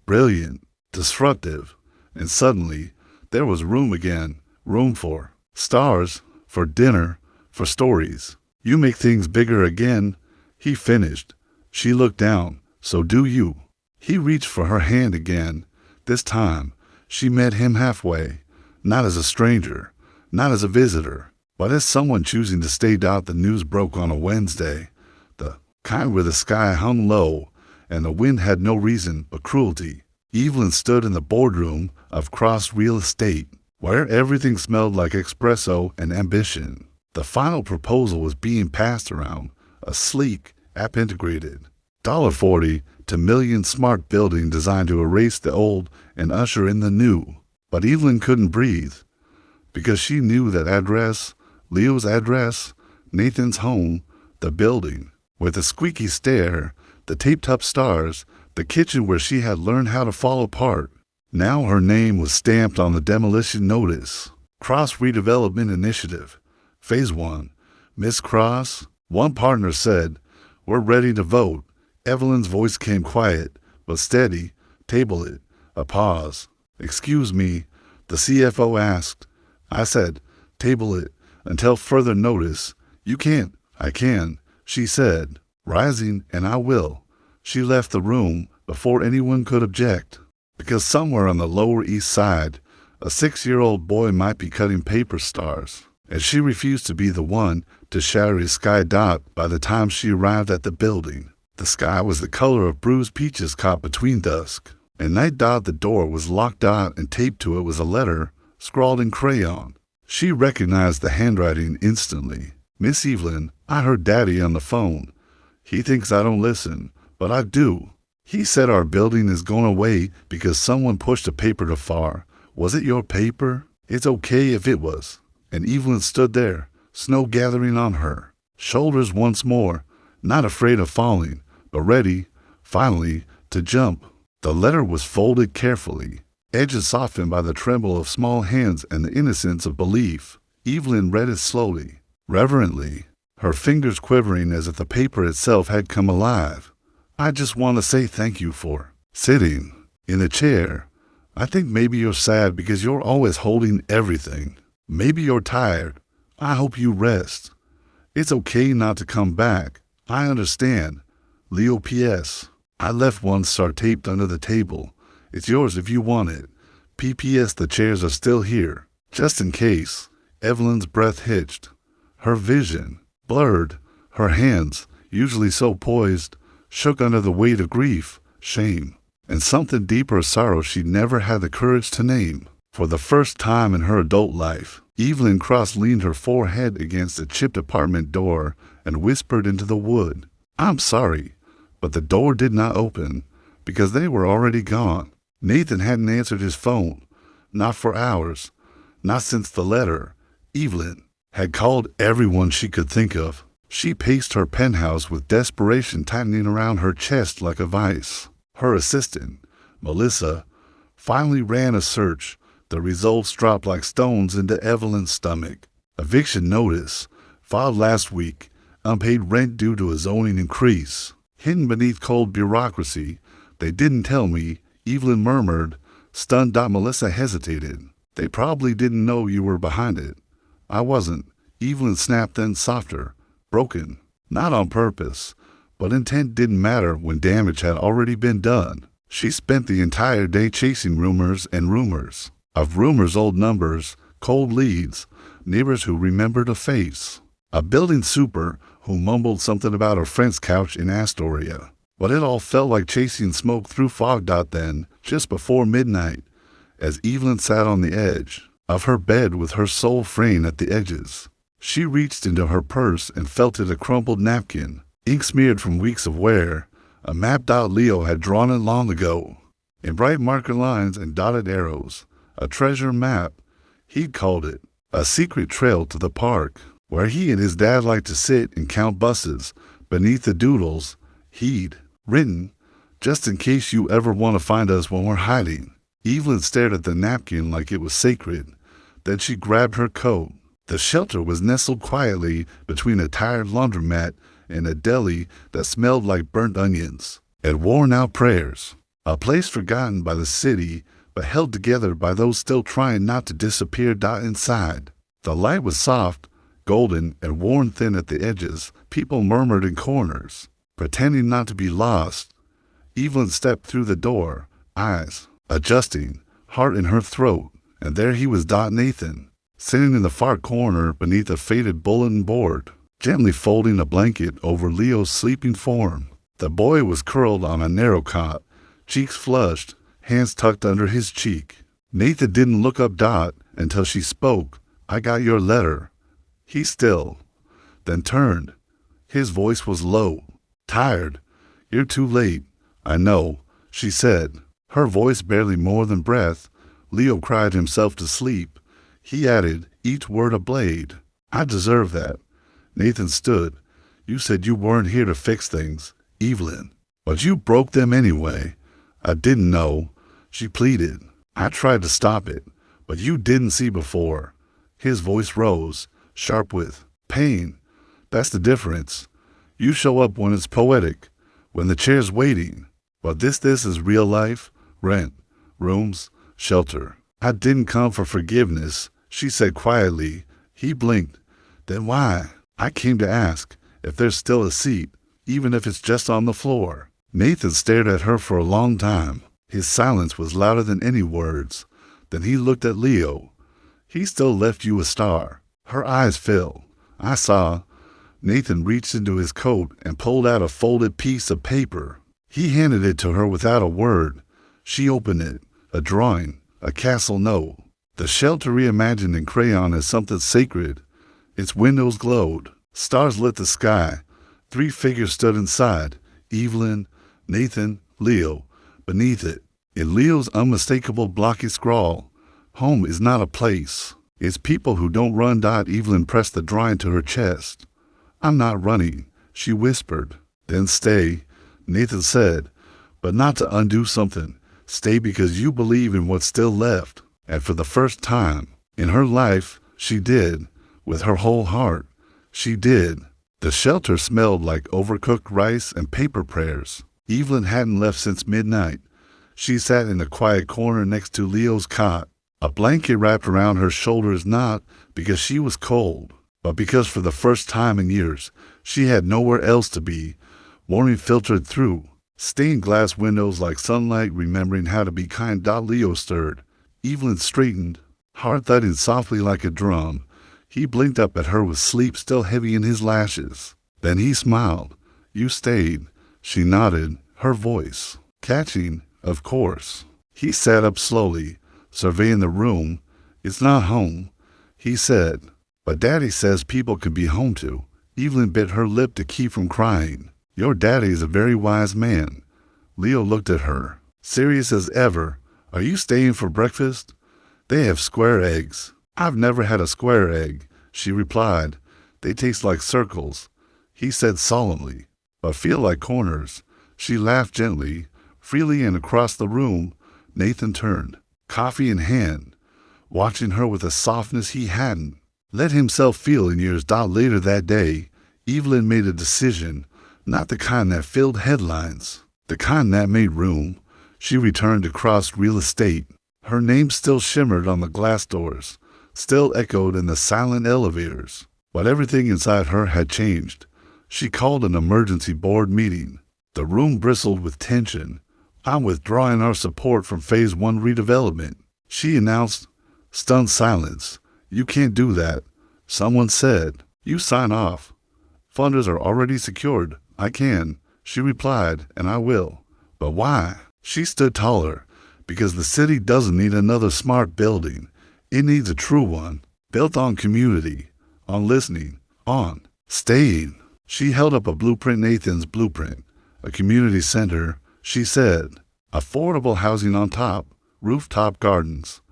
Speaker 1: brilliant, disruptive, and suddenly there was room again, room for stars, for dinner, for stories. You make things bigger again, he finished. She looked down. So do you. He reached for her hand again. This time, she met him halfway, not as a stranger, not as a visitor, but as someone choosing to stay out. The news broke on a Wednesday, the kind where the sky hung low and the wind had no reason but cruelty. Evelyn stood in the boardroom of Cross Real Estate, where everything smelled like espresso and ambition. The final proposal was being passed around, a sleek, app-integrated, $40 to million smart building designed to erase the old and usher in the new. But Evelyn couldn't breathe, because she knew that address, Leo's address, Nathan's home, the building, with the squeaky stair, the taped-up stars, the kitchen where she had learned how to fall apart. Now her name was stamped on the demolition notice. Cross Redevelopment Initiative, Phase 1. Miss Cross, one partner said, we're ready to vote. Evelyn's voice came quiet, but steady. Table it. A pause. Excuse me, the CFO asked. I said, table it until further notice. You can't. I can, she said, rising, and I will. She left the room before anyone could object, because somewhere on the Lower East Side, a 6-year-old boy might be cutting paper stars, and she refused to be the one to shatter his sky dot by the time she arrived at the building. The sky was the color of bruised peaches caught between dusk, and night dot the door was locked out, and taped to it was a letter scrawled in crayon. She recognized the handwriting instantly. Miss Evelyn, I heard Daddy on the phone. He thinks I don't listen, but I do. He said our building is going away because someone pushed a paper too far. Was it your paper? It's okay if it was. And Evelyn stood there, snow gathering on her, shoulders once more, not afraid of falling, but ready, finally, to jump. The letter was folded carefully, edges softened by the tremble of small hands and the innocence of belief. Evelyn read it slowly, reverently, her fingers quivering as if the paper itself had come alive. I just want to say thank you for sitting in the chair. I think maybe you're sad because you're always holding everything. Maybe you're tired. I hope you rest. It's okay not to come back. I understand. Leo P.S. I left one star taped under the table. It's yours if you want it. P.P.S. The chairs are still here, just in case. Evelyn's breath hitched. Her vision, blurred. Her hands, usually so poised, shook under the weight of grief, shame, and something deeper sorrow she never had the courage to name. For the first time in her adult life, Evelyn Cross leaned her forehead against the chipped apartment door and whispered into the wood, I'm sorry, but the door did not open, because they were already gone. Nathan hadn't answered his phone, not for hours, not since the letter. Evelyn had called everyone she could think of. She paced her penthouse with desperation tightening around her chest like a vice. Her assistant, Melissa, finally ran a search. The results dropped like stones into Evelyn's stomach. Eviction notice, filed last week, unpaid rent due to a zoning increase. Hidden beneath cold bureaucracy. They didn't tell me, Evelyn murmured. Stunned, Melissa hesitated. They probably didn't know you were behind it. I wasn't. Evelyn snapped, then softer. Broken. Not on purpose. But intent didn't matter when damage had already been done. She spent the entire day chasing rumors and rumors. Of rumors, old numbers, cold leads, neighbors who remembered a face. A building super who mumbled something about a friend's couch in Astoria. But it all felt like chasing smoke through fog. Then, just before midnight, as Evelyn sat on the edge of her bed with her soul fraying at the edges, she reached into her purse and felt it, a crumpled napkin, ink smeared from weeks of wear, a map. Leo had drawn it long ago, in bright marker lines and dotted arrows, a treasure map. He'd called it a secret trail to the park, where he and his dad liked to sit and count buses. Beneath the doodles, he'd written, just in case you ever want to find us when we're hiding. Evelyn stared at the napkin like it was sacred. Then she grabbed her coat. The shelter was nestled quietly between a tired laundromat and a deli that smelled like burnt onions and worn-out prayers. A place forgotten by the city, but held together by those still trying not to disappear. Inside, the light was soft, golden, and worn thin at the edges. People murmured in corners, pretending not to be lost. Evelyn stepped through the door, eyes adjusting, heart in her throat, and there he was. Nathan, sitting in the far corner beneath a faded bulletin board, gently folding a blanket over Leo's sleeping form. The boy was curled on a narrow cot, cheeks flushed, hands tucked under his cheek. Nathan didn't look up until she spoke. I got your letter. He still, then turned. His voice was low, tired. You're too late. I know, she said, her voice barely more than breath. Leo cried himself to sleep. He added, each word a blade. I deserve that. Nathan stood. You said you weren't here to fix things, Evelyn, but you broke them anyway. I didn't know, she pleaded. I tried to stop it, but you didn't see before. His voice rose, sharp with pain. That's the difference. You show up when it's poetic, when the chair's waiting. But this is real life. Rent, rooms, shelter. I didn't come for forgiveness, she said quietly. He blinked. Then why? I came to ask if there's still a seat, even if it's just on the floor. Nathan stared at her for a long time. His silence was louder than any words. Then he looked at Leo. He still left you a star. Her eyes fell. I saw. Nathan reached into his coat and pulled out a folded piece of paper. He handed it to her without a word. She opened it. A drawing. A castle note. The shelter reimagined in crayon as something sacred. Its windows glowed. Stars lit the sky. 3 figures stood inside. Evelyn, Nathan, Leo. Beneath it, in Leo's unmistakable blocky scrawl, home is not a place. It's people who don't run. Evelyn pressed the drawing to her chest. I'm not running, she whispered. Then stay, Nathan said, but not to undo something. Stay because you believe in what's still left. And for the first time in her life, she did. With her whole heart, she did. The shelter smelled like overcooked rice and paper prayers. Evelyn hadn't left since midnight. She sat in a quiet corner next to Leo's cot, a blanket wrapped around her shoulders, not because she was cold, but because for the first time in years, she had nowhere else to be. Morning filtered through stained glass windows like sunlight, remembering how to be kind. Leo stirred. Evelyn straightened, heart thudding softly like a drum. He blinked up at her with sleep still heavy in his lashes. Then he smiled. You stayed. She nodded, her voice catching, of course. He sat up slowly, surveying the room. It's not home, he said. But Daddy says people can be home too. Evelyn bit her lip to keep from crying. Your daddy is a very wise man. Leo looked at her, serious as ever. Are you staying for breakfast? They have square eggs. I've never had a square egg, she replied. They taste like circles, he said solemnly, but feel like corners. She laughed gently, freely, and across the room, Nathan turned, coffee in hand, watching her with a softness he hadn't let himself feel in years. Later that day, Evelyn made a decision, not the kind that filled headlines, the kind that made room. She returned to Cross Real Estate. Her name still shimmered on the glass doors, still echoed in the silent elevators, but everything inside her had changed. She called an emergency board meeting. The room bristled with tension. I'm withdrawing our support from Phase 1 redevelopment, she announced. Stunned silence. You can't do that, someone said. You sign off. Funders are already secured. I can, she replied, and I will. But why? She stood taller. Because the city doesn't need another smart building. It needs a true one, built on community, on listening, on staying. She held up a blueprint, Nathan's blueprint. A community center, she said. Affordable housing on top, rooftop gardens,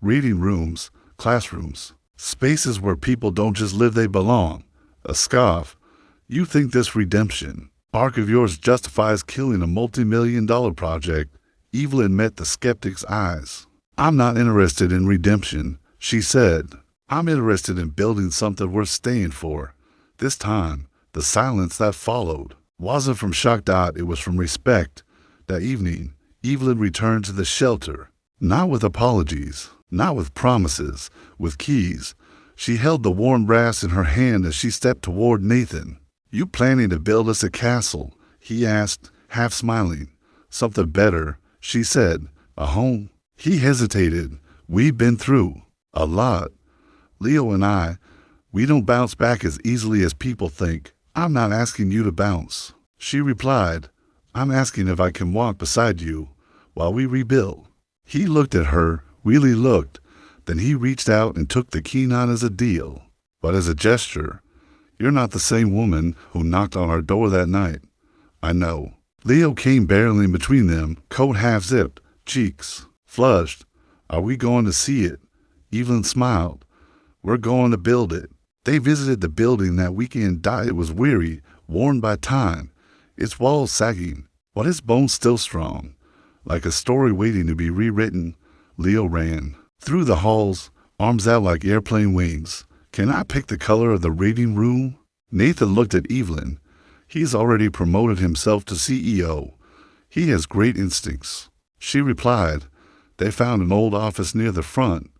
Speaker 1: reading rooms, classrooms, spaces where people don't just live, they belong. A scoff. You think this redemption arc of yours justifies killing a multi-million-dollar project? Evelyn met the skeptic's eyes. I'm not interested in redemption, she said. I'm interested in building something worth staying for. This time, the silence that followed wasn't from shock. It was from respect. That evening, Evelyn returned to the shelter, not with apologies, not with promises, with keys. She held the warm brass in her hand as she stepped toward Nathan. You planning to build us a castle? He asked, half smiling. Something better, she said. A home? He hesitated. We've been through a lot. Leo and I, we don't bounce back as easily as people think. I'm not asking you to bounce, she replied. I'm asking if I can walk beside you while we rebuild. He looked at her, really looked. Then he reached out and took the key, not as a deal, but as a gesture. You're not the same woman who knocked on our door that night. I know. Leo came barreling between them, coat half zipped, cheeks flushed. Are we going to see it? Evelyn smiled. We're going to build it. They visited the building that weekend. It was weary, worn by time, its walls sagging, but its bones still strong. Like a story waiting to be rewritten, Leo ran through the halls, arms out like airplane wings. Can I pick the color of the reading room? Nathan looked at Evelyn. He's already promoted himself to CEO. He has great instincts, she replied. They found an old office near the front,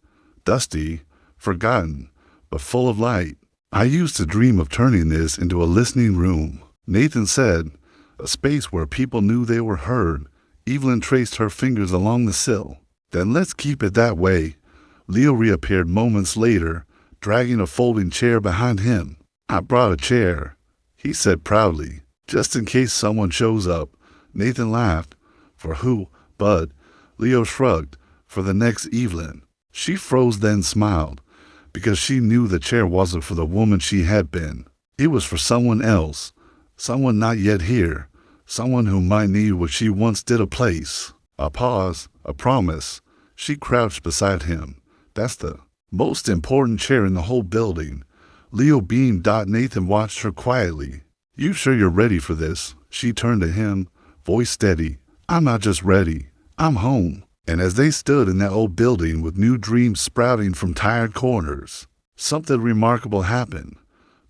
Speaker 1: dusty, forgotten, but full of light. I used to dream of turning this into a listening room, Nathan said, a space where people knew they were heard. Evelyn traced her fingers along the sill. Then let's keep it that way. Leo reappeared moments later, dragging a folding chair behind him. I brought a chair, he said proudly, just in case someone shows up. Nathan laughed. For who? Bud. Leo shrugged. For the next Evelyn. She froze, then smiled, because she knew the chair wasn't for the woman she had been. It was for someone else, someone not yet here, someone who might need what she once did. A place, a pause, a promise. She crouched beside him. That's the most important chair in the whole building. Leo beamed. Nathan watched her quietly. You sure you're ready for this? She turned to him, voice steady. I'm not just ready. I'm home. And as they stood in that old building with new dreams sprouting from tired corners, something remarkable happened.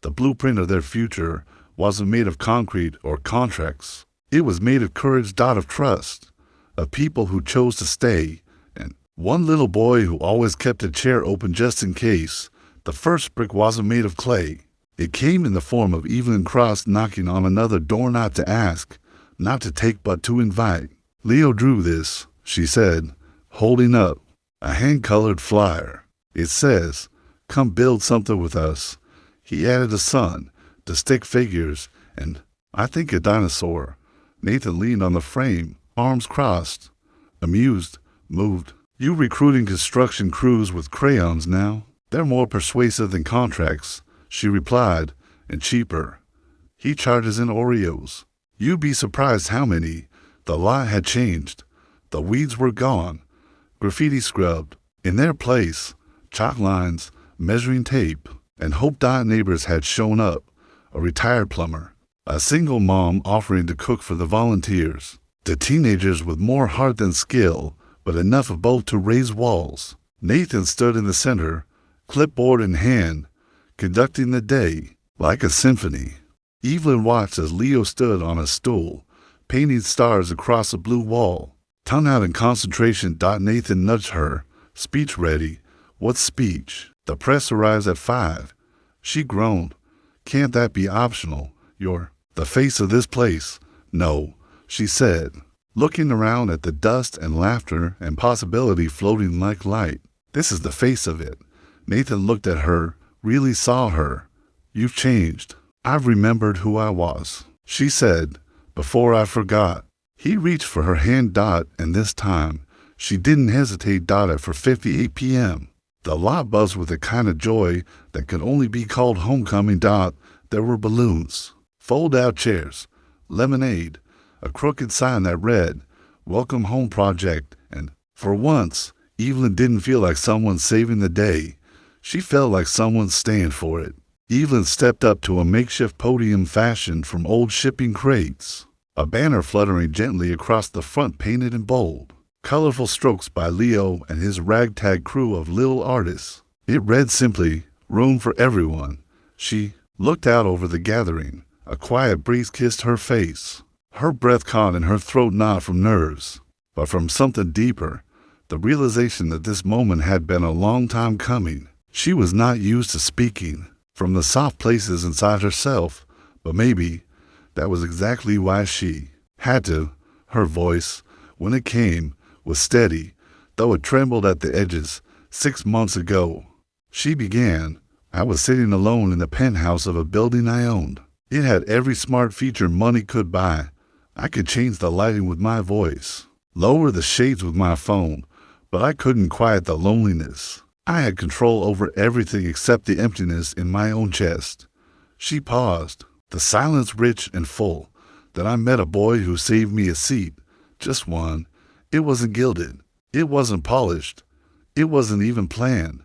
Speaker 1: The blueprint of their future wasn't made of concrete or contracts. It was made of courage, of trust, of people who chose to stay, and one little boy who always kept a chair open just in case. The first brick wasn't made of clay. It came in the form of Evelyn Cross knocking on another door, not to ask, not to take, but to invite. Leo drew this, she said, holding up a hand-colored flyer. It says, come build something with us. He added a sun, the stick figures, and I think a dinosaur. Nathan leaned on the frame, arms crossed, amused, moved. You recruiting construction crews with crayons now? They're more persuasive than contracts, she replied, and cheaper. He charges in Oreos. You'd be surprised how many. The lot had changed. The weeds were gone, graffiti scrubbed. In their place, chalk lines, measuring tape. and Hope Dot neighbors had shown up, a retired plumber, a single mom offering to cook for the volunteers, the teenagers with more heart than skill, but enough of both to raise walls. Nathan stood in the center, clipboard in hand, conducting the day like a symphony. Evelyn watched as Leo stood on a stool, painting stars across a blue wall. Tongue out in concentration. Nathan nudged her, speech ready. What speech? The press arrives at 5. She groaned. Can't that be optional? You're the face of this place. No, she said, looking around at the dust and laughter and possibility floating like light. This is the face of it. Nathan looked at her, really saw her. You've changed. I've remembered who I was, she said, before I forgot. He reached for her hand. And this time, she didn't hesitate. At 4:58 p.m. The lot buzzed with a kind of joy that could only be called homecoming. There were balloons, fold-out chairs, lemonade, a crooked sign that read, Welcome Home Project, and, for once, Evelyn didn't feel like someone saving the day. She felt like someone staying for it. Evelyn stepped up to a makeshift podium fashioned from old shipping crates, a banner fluttering gently across the front painted in bold, colorful strokes by Leo and his ragtag crew of little artists. It read simply, Room for Everyone. She looked out over the gathering. A quiet breeze kissed her face. Her breath caught in her throat, not from nerves, but from something deeper, the realization that this moment had been a long time coming. She was not used to speaking from the soft places inside herself, but maybe that was exactly why she had to. Her voice, when it came, was steady, though it trembled at the edges. 6 months ago, she began. I was sitting alone in the penthouse of a building I owned. It had every smart feature money could buy. I could change the lighting with my voice, lower the shades with my phone, but I couldn't quiet the loneliness. I had control over everything except the emptiness in my own chest. She paused, the silence rich and full. Then I met a boy who saved me a seat, just one. It wasn't gilded. It wasn't polished. It wasn't even planned.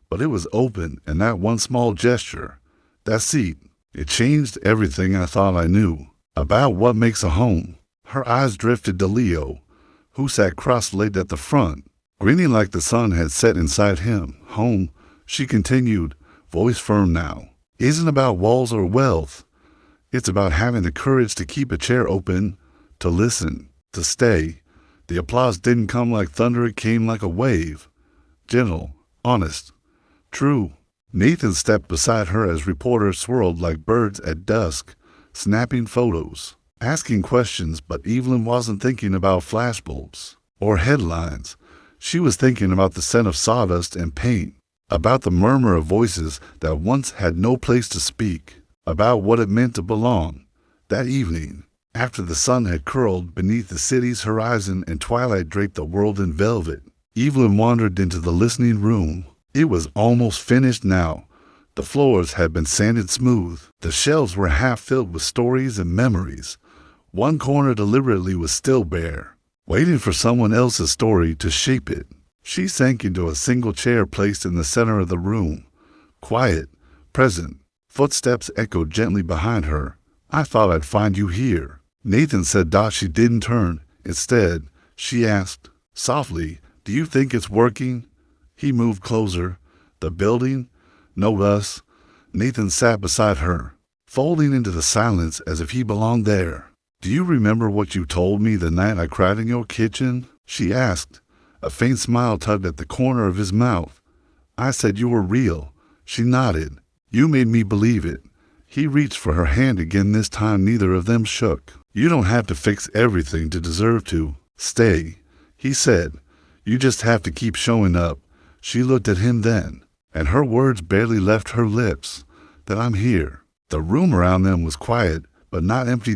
Speaker 1: But it was open, and that one small gesture, that seat, it changed everything I thought I knew about what makes a home. Her eyes drifted to Leo, who sat cross-legged at the front, grinning like the sun had set inside him. Home, she continued, voice firm now, isn't about walls or wealth. It's about having the courage to keep a chair open, to listen, to stay. The applause didn't come like thunder, it came like a wave. Gentle, honest, true. Nathan stepped beside her as reporters swirled like birds at dusk, snapping photos, asking questions, but Evelyn wasn't thinking about flashbulbs or headlines. She was thinking about the scent of sawdust and paint, about the murmur of voices that once had no place to speak, about what it meant to belong. That evening, after the sun had curled beneath the city's horizon and twilight draped the world in velvet, Evelyn wandered into the listening room. It was almost finished now. The floors had been sanded smooth. The shelves were half filled with stories and memories. One corner deliberately was still bare, waiting for someone else's story to shape it. She sank into a single chair placed in the center of the room. Quiet, present. Footsteps echoed gently behind her. I thought I'd find you here, Nathan said. She didn't turn. Instead, she asked, softly, do you think it's working? He moved closer. The building? No, us. Nathan sat beside her, folding into the silence as if he belonged there. Do you remember what you told me the night I cried in your kitchen? She asked. A faint smile tugged at the corner of his mouth. I said you were real. She nodded. You made me believe it. He reached for her hand again. This time neither of them shook. You don't have to fix everything to deserve to stay, he said. You just have to keep showing up. She looked at him then, and her words barely left her lips. That I'm here. The room around them was quiet, but not empty.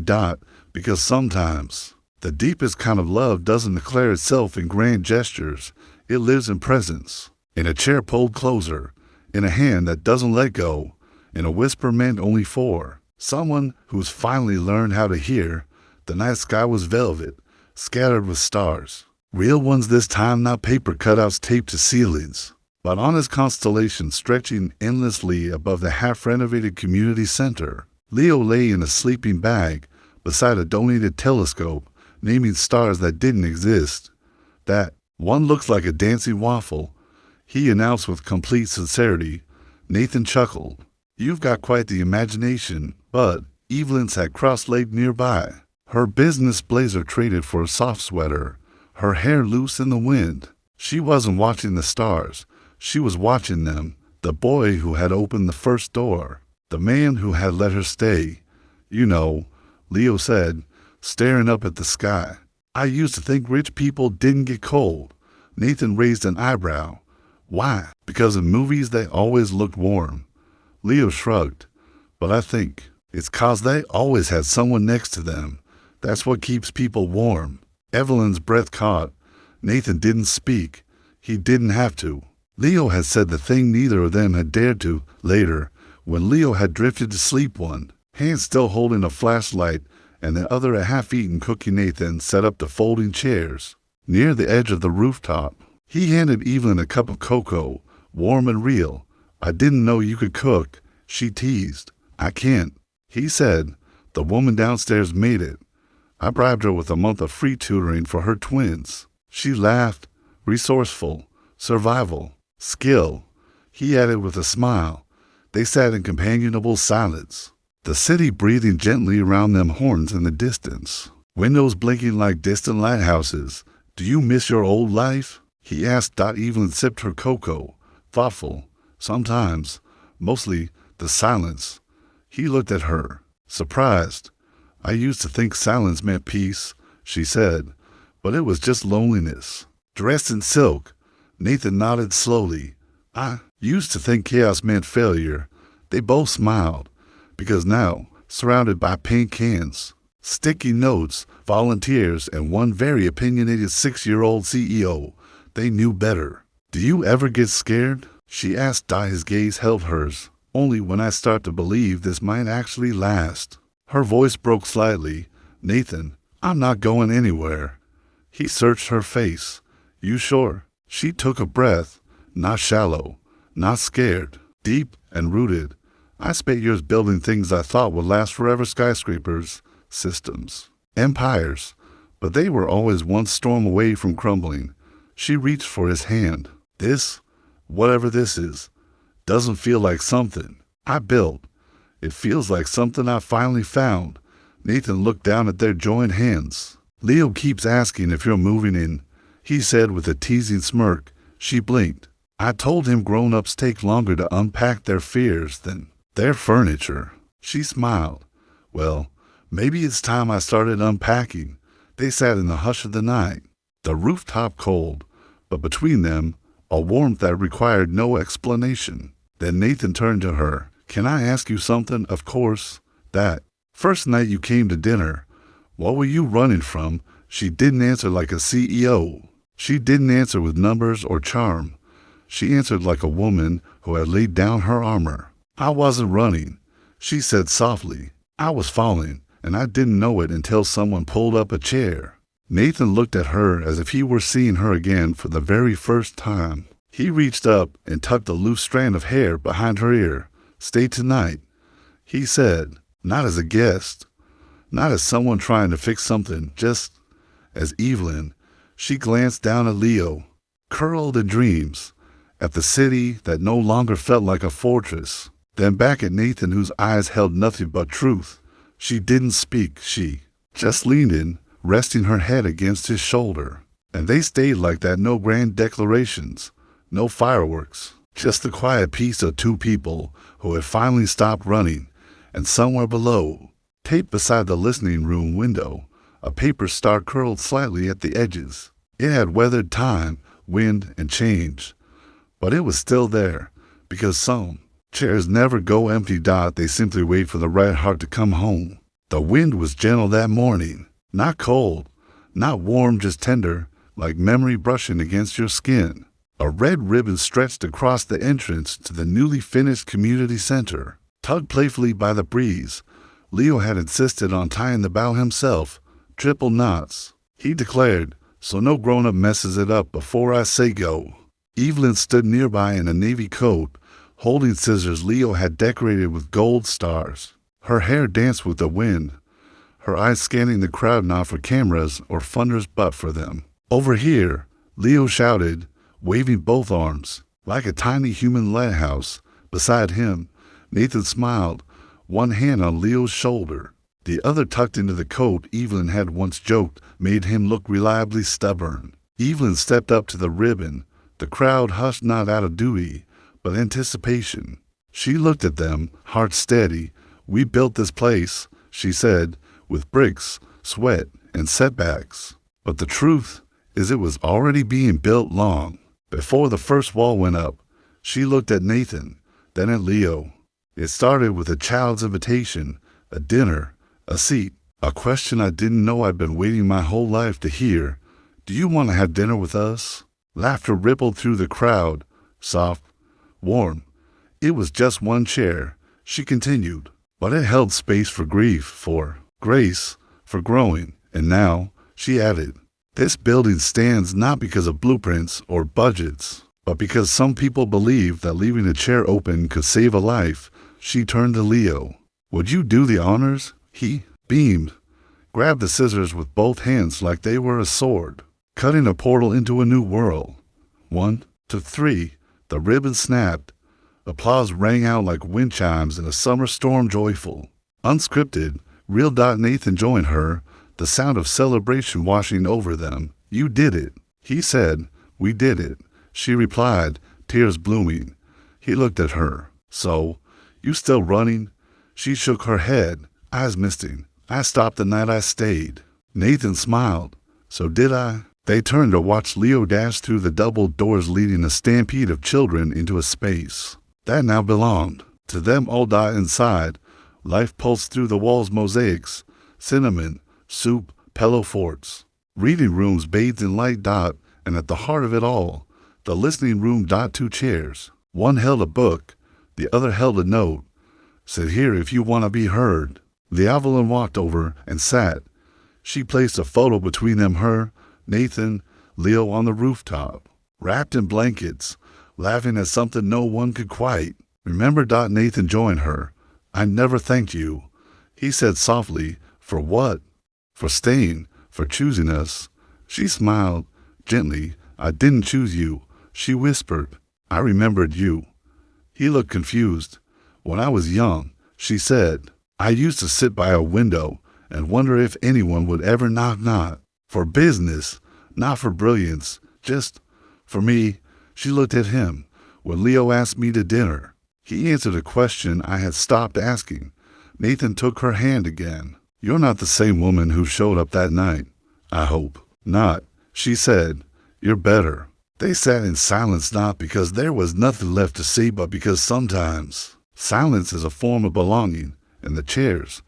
Speaker 1: Because sometimes the deepest kind of love doesn't declare itself in grand gestures. It lives in presence, in a chair pulled closer, in a hand that doesn't let go, in a whisper meant only for someone who's finally learned how to hear. The night sky was velvet, scattered with stars. Real ones this time, not paper cutouts taped to ceilings. but on his constellation stretching endlessly above the half-renovated community center, Leo lay in a sleeping bag beside a donated telescope, naming stars that didn't exist. "That one looks like a dancing waffle," he announced with complete sincerity. Nathan chuckled. "You've got quite the imagination," but Evelyn sat cross-legged nearby, her business blazer traded for a soft sweater, her hair loose in the wind. She wasn't watching the stars. She was watching them, the boy who had opened the first door, the man who had let her stay. "You know," Leo said, staring up at the sky, "I used to think rich people didn't get cold." Nathan raised an eyebrow. "Why?" "Because in movies they always looked warm." Leo shrugged. "But I think it's 'cause they always had someone next to them. That's what keeps people warm." Evelyn's breath caught. Nathan didn't speak. He didn't have to. Leo had said the thing neither of them had dared to. Later, when Leo had drifted to sleep, one hand still holding a flashlight and the other a half-eaten cookie, Nathan set up the folding chairs near the edge of the rooftop. He handed Evelyn a cup of cocoa, warm and real. "I didn't know you could cook," she teased. "I can't," he said. "The woman downstairs made it. I bribed her with a month of free tutoring for her twins." She laughed. "Resourceful. Survival. Skill," he added with a smile. They sat in companionable silence, the city breathing gently around them, horns in the distance, windows blinking like distant lighthouses. "Do you miss your old life?" he asked. Evelyn sipped her cocoa, thoughtful. "Sometimes. Mostly the silence." He looked at her, surprised. "I used to think silence meant peace," she said, "but it was just loneliness." "Dressed in silk," Nathan nodded slowly. "I used to think chaos meant failure." They both smiled, because now, surrounded by paint cans, sticky notes, volunteers, and one very opinionated 6-year-old CEO, they knew better. "Do you ever get scared?" she asked. His gaze held hers. "Only when I start to believe this might actually last." Her voice broke slightly. "Nathan, I'm not going anywhere." He searched her face. "You sure?" She took a breath. "Not shallow, not scared, deep and rooted. I spent years building things I thought would last forever, skyscrapers, systems, empires, but they were always one storm away from crumbling." She reached for his hand. "This, whatever this is, doesn't feel like something I built. It feels like something I finally found." Nathan looked down at their joined hands. "Leo keeps asking if you're moving in," he said with a teasing smirk. She blinked. "I told him grown-ups take longer to unpack their fears than their furniture." She smiled. "Well, maybe it's time I started unpacking." They sat in the hush of the night, the rooftop cold, but between them, a warmth that required no explanation. Then Nathan turned to her. "Can I ask you something?" "Of course." "That first night you came to dinner, what were you running from?" She didn't answer like a CEO. She didn't answer with numbers or charm. She answered like a woman who had laid down her armor. "I wasn't running," she said softly. "I was falling, and I didn't know it until someone pulled up a chair." Nathan looked at her as if he were seeing her again for the very first time. He reached up and tucked a loose strand of hair behind her ear. "Stay tonight," he said, "not as a guest, not as someone trying to fix something, just as Evelyn." She glanced down at Leo, curled in dreams, at the city that no longer felt like a fortress, then back at Nathan, whose eyes held nothing but truth. She didn't speak. She just leaned in, resting her head against his shoulder. And they stayed like that. No grand declarations, no fireworks, just the quiet peace of two people who had finally stopped running. And somewhere below, taped beside the listening room window, a paper star curled slightly at the edges. It had weathered time, wind, and change, but it was still there, because some chairs never go empty. They simply wait for the right heart to come home. The wind was gentle that morning, not cold, not warm, just tender, like memory brushing against your skin. A red ribbon stretched across the entrance to the newly finished community center, tugged playfully by the breeze. Leo had insisted on tying the bow himself, triple knots, he declared, so no grown-up messes it up before I say go. Evelyn stood nearby in a navy coat, holding scissors Leo had decorated with gold stars. Her hair danced with the wind, her eyes scanning the crowd now for cameras or funders but for them. "Over here," Leo shouted, waving both arms, like a tiny human lighthouse. Beside him, Nathan smiled, one hand on Leo's shoulder, the other tucked into the coat Evelyn had once joked made him look reliably stubborn. Evelyn stepped up to the ribbon. The crowd hushed not out of duty, but anticipation. She looked at them, heart steady. "We built this place," she said, "with bricks, sweat, and setbacks. But the truth is it was already being built long before the first wall went up." She looked at Nathan, then at Leo. "It started with a child's invitation, a dinner, a seat, a question I didn't know I'd been waiting my whole life to hear. Do you want to have dinner with us?" Laughter rippled through the crowd, soft, warm. "It was just one chair," she continued, "but it held space for grief, for grace, for growing. And now," she added, "this building stands not because of blueprints or budgets, but because some people believe that leaving a chair open could save a life." She turned to Leo. "Would you do the honors?" He beamed, grabbed the scissors with both hands like they were a sword, cutting a portal into a new world. 1, 2, 3. The ribbon snapped. Applause rang out like wind chimes in a summer storm, joyful, unscripted. Real. Nathan joined her, the sound of celebration washing over them. "You did it," he said. "We did it," she replied, tears blooming. He looked at her. "So, you still running?" She shook her head, eyes misting. "I stopped the night I stayed." Nathan smiled. "So did I." They turned to watch Leo dash through the double doors leading a stampede of children into a space that now belonged to them all. Inside, life pulsed through the walls, mosaics, cinnamon, soup, pillow forts, reading rooms bathed in light. And at the heart of it all, the listening room. 2 chairs. One held a book, the other held a note. "Sit here if you want to be heard." Evelyn walked over and sat. She placed a photo between them, her, Nathan, Leo on the rooftop, wrapped in blankets, laughing at something no one could quite remember. Nathan joined her. "I never thanked you," he said softly. "For what?" "For staying, for choosing us." She smiled gently. "I didn't choose you," she whispered. "I remembered you." He looked confused. "When I was young," she said, "I used to sit by a window and wonder if anyone would ever knock. For business, not for brilliance, just for me." She looked at him. "When Leo asked me to dinner," he answered a question I had stopped asking. Nathan took her hand again. "You're not the same woman who showed up that night." "I hope not," she said. "You're better." They sat in silence, not because there was nothing left to say, but because sometimes silence is a form of belonging. And the chairs,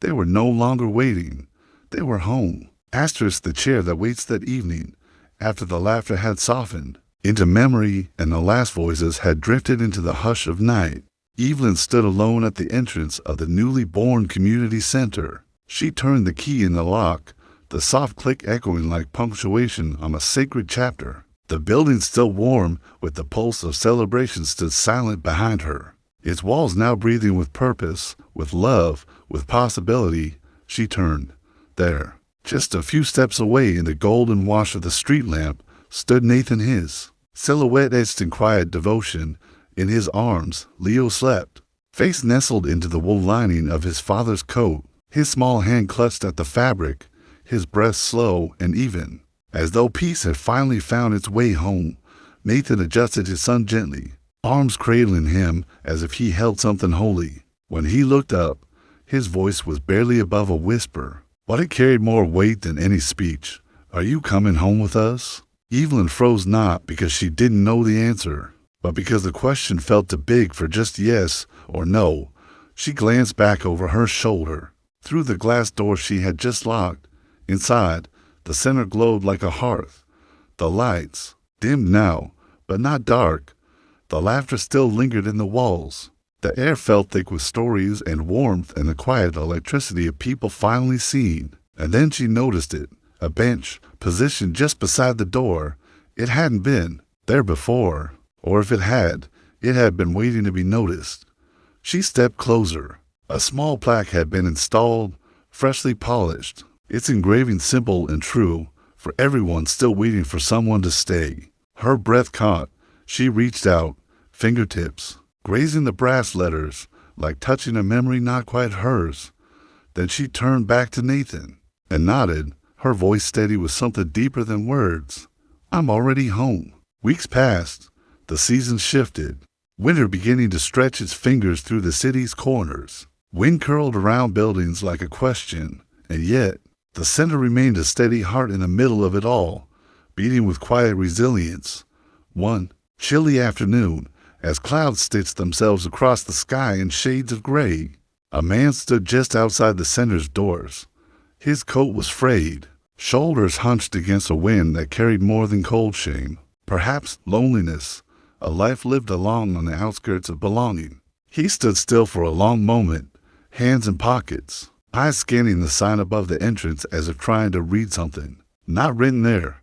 Speaker 1: they were no longer waiting. They were home. The chair that waits that evening, after the laughter had softened into memory and the last voices had drifted into the hush of night. Evelyn stood alone at the entrance of the newly born community center. She turned the key in the lock, the soft click echoing like punctuation on a sacred chapter. The building, still warm with the pulse of celebration, stood silent behind her, its walls now breathing with purpose, with love, with possibility. She turned. There, just a few steps away in the golden wash of the street lamp, stood Nathan, his silhouette etched in quiet devotion. In his arms, Leo slept, face nestled into the wool lining of his father's coat, his small hand clutched at the fabric, his breath slow and even, as though peace had finally found its way home. Nathan adjusted his son gently, arms cradling him as if he held something holy. When he looked up, his voice was barely above a whisper, but it carried more weight than any speech. "Are you coming home with us?" Evelyn froze, not because she didn't know the answer, but because the question felt too big for just yes or no. She glanced back over her shoulder, through the glass door she had just locked. Inside, the center glowed like a hearth. The lights, dimmed now, but not dark. The laughter still lingered in the walls. The air felt thick with stories and warmth and the quiet electricity of people finally seen. And then she noticed it, a bench positioned just beside the door. It hadn't been there before, or if it had been waiting to be noticed. She stepped closer. A small plaque had been installed, freshly polished, its engraving simple and true, for everyone still waiting for someone to stay. Her breath caught. She reached out, fingertips, grazing the brass letters, like touching a memory not quite hers. Then she turned back to Nathan and nodded, her voice steady with something deeper than words. I'm already home. Weeks passed. The season shifted. Winter beginning to stretch its fingers through the city's corners. Wind curled around buildings like a question, and yet the center remained a steady heart in the middle of it all, beating with quiet resilience. One chilly afternoon, as clouds stitched themselves across the sky in shades of gray, a man stood just outside the center's doors. His coat was frayed, shoulders hunched against a wind that carried more than cold shame, perhaps loneliness, a life lived alone on the outskirts of belonging. He stood still for a long moment, hands in pockets, eyes scanning the sign above the entrance as if trying to read something not written there.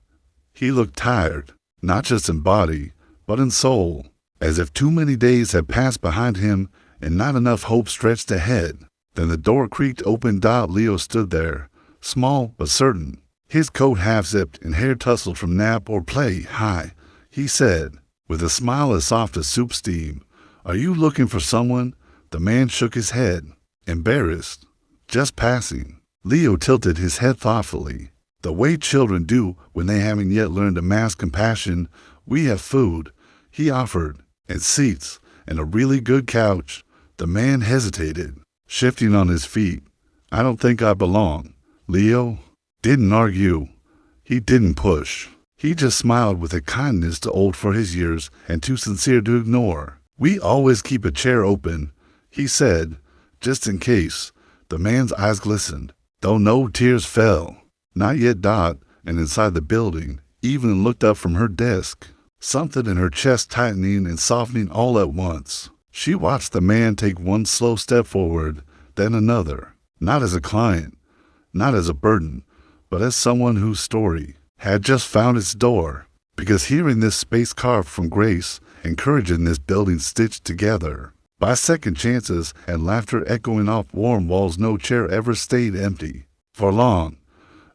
Speaker 1: He looked tired, not just in body, but in soul, as if too many days had passed behind him and not enough hope stretched ahead. Then the door creaked open. Leo stood there, small but certain, his coat half-zipped and hair tousled from nap or play. Hi, he said, with a smile as soft as soup steam. Are you looking for someone? The man shook his head, embarrassed. Just passing. Leo tilted his head thoughtfully, the way children do when they haven't yet learned to mask compassion. We have food, he offered, and seats, and a really good couch. The man hesitated, shifting on his feet. I don't think I belong. Leo didn't argue. He didn't push. He just smiled with a kindness too old for his years and too sincere to ignore. We always keep a chair open, he said, just in case. The man's eyes glistened, though no tears fell. Not yet. And inside the building, Evelyn looked up from her desk, something in her chest tightening and softening all at once. She watched the man take one slow step forward, then another, not as a client, not as a burden, but as someone whose story had just found its door. Because here in this space carved from grace and courage, in this building stitched together by second chances and laughter echoing off warm walls, no chair ever stayed empty for long.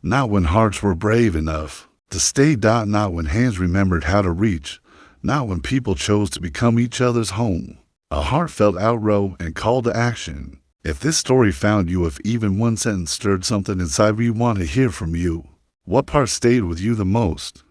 Speaker 1: Not when hearts were brave enough to stay. Not when hands remembered how to reach. Not when people chose to become each other's home. A heartfelt outrow and call to action. If this story found you, if even one sentence stirred something inside, we want to hear from you. What part stayed with you the most?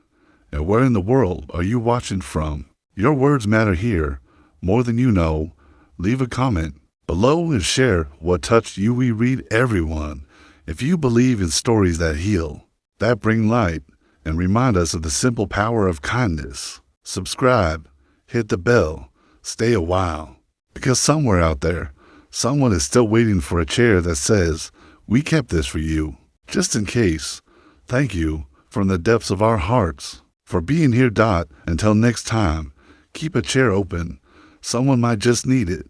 Speaker 1: And where in the world are you watching from? Your words matter here, more than you know. Leave a comment below and share what touched you. We read everyone. If you believe in stories that heal, that bring light, and remind us of the simple power of kindness, subscribe, hit the bell, stay a while. Because somewhere out there, someone is still waiting for a chair that says, we kept this for you, just in case. Thank you, from the depths of our hearts, for being here. Until next time, keep a chair open. Someone might just need it.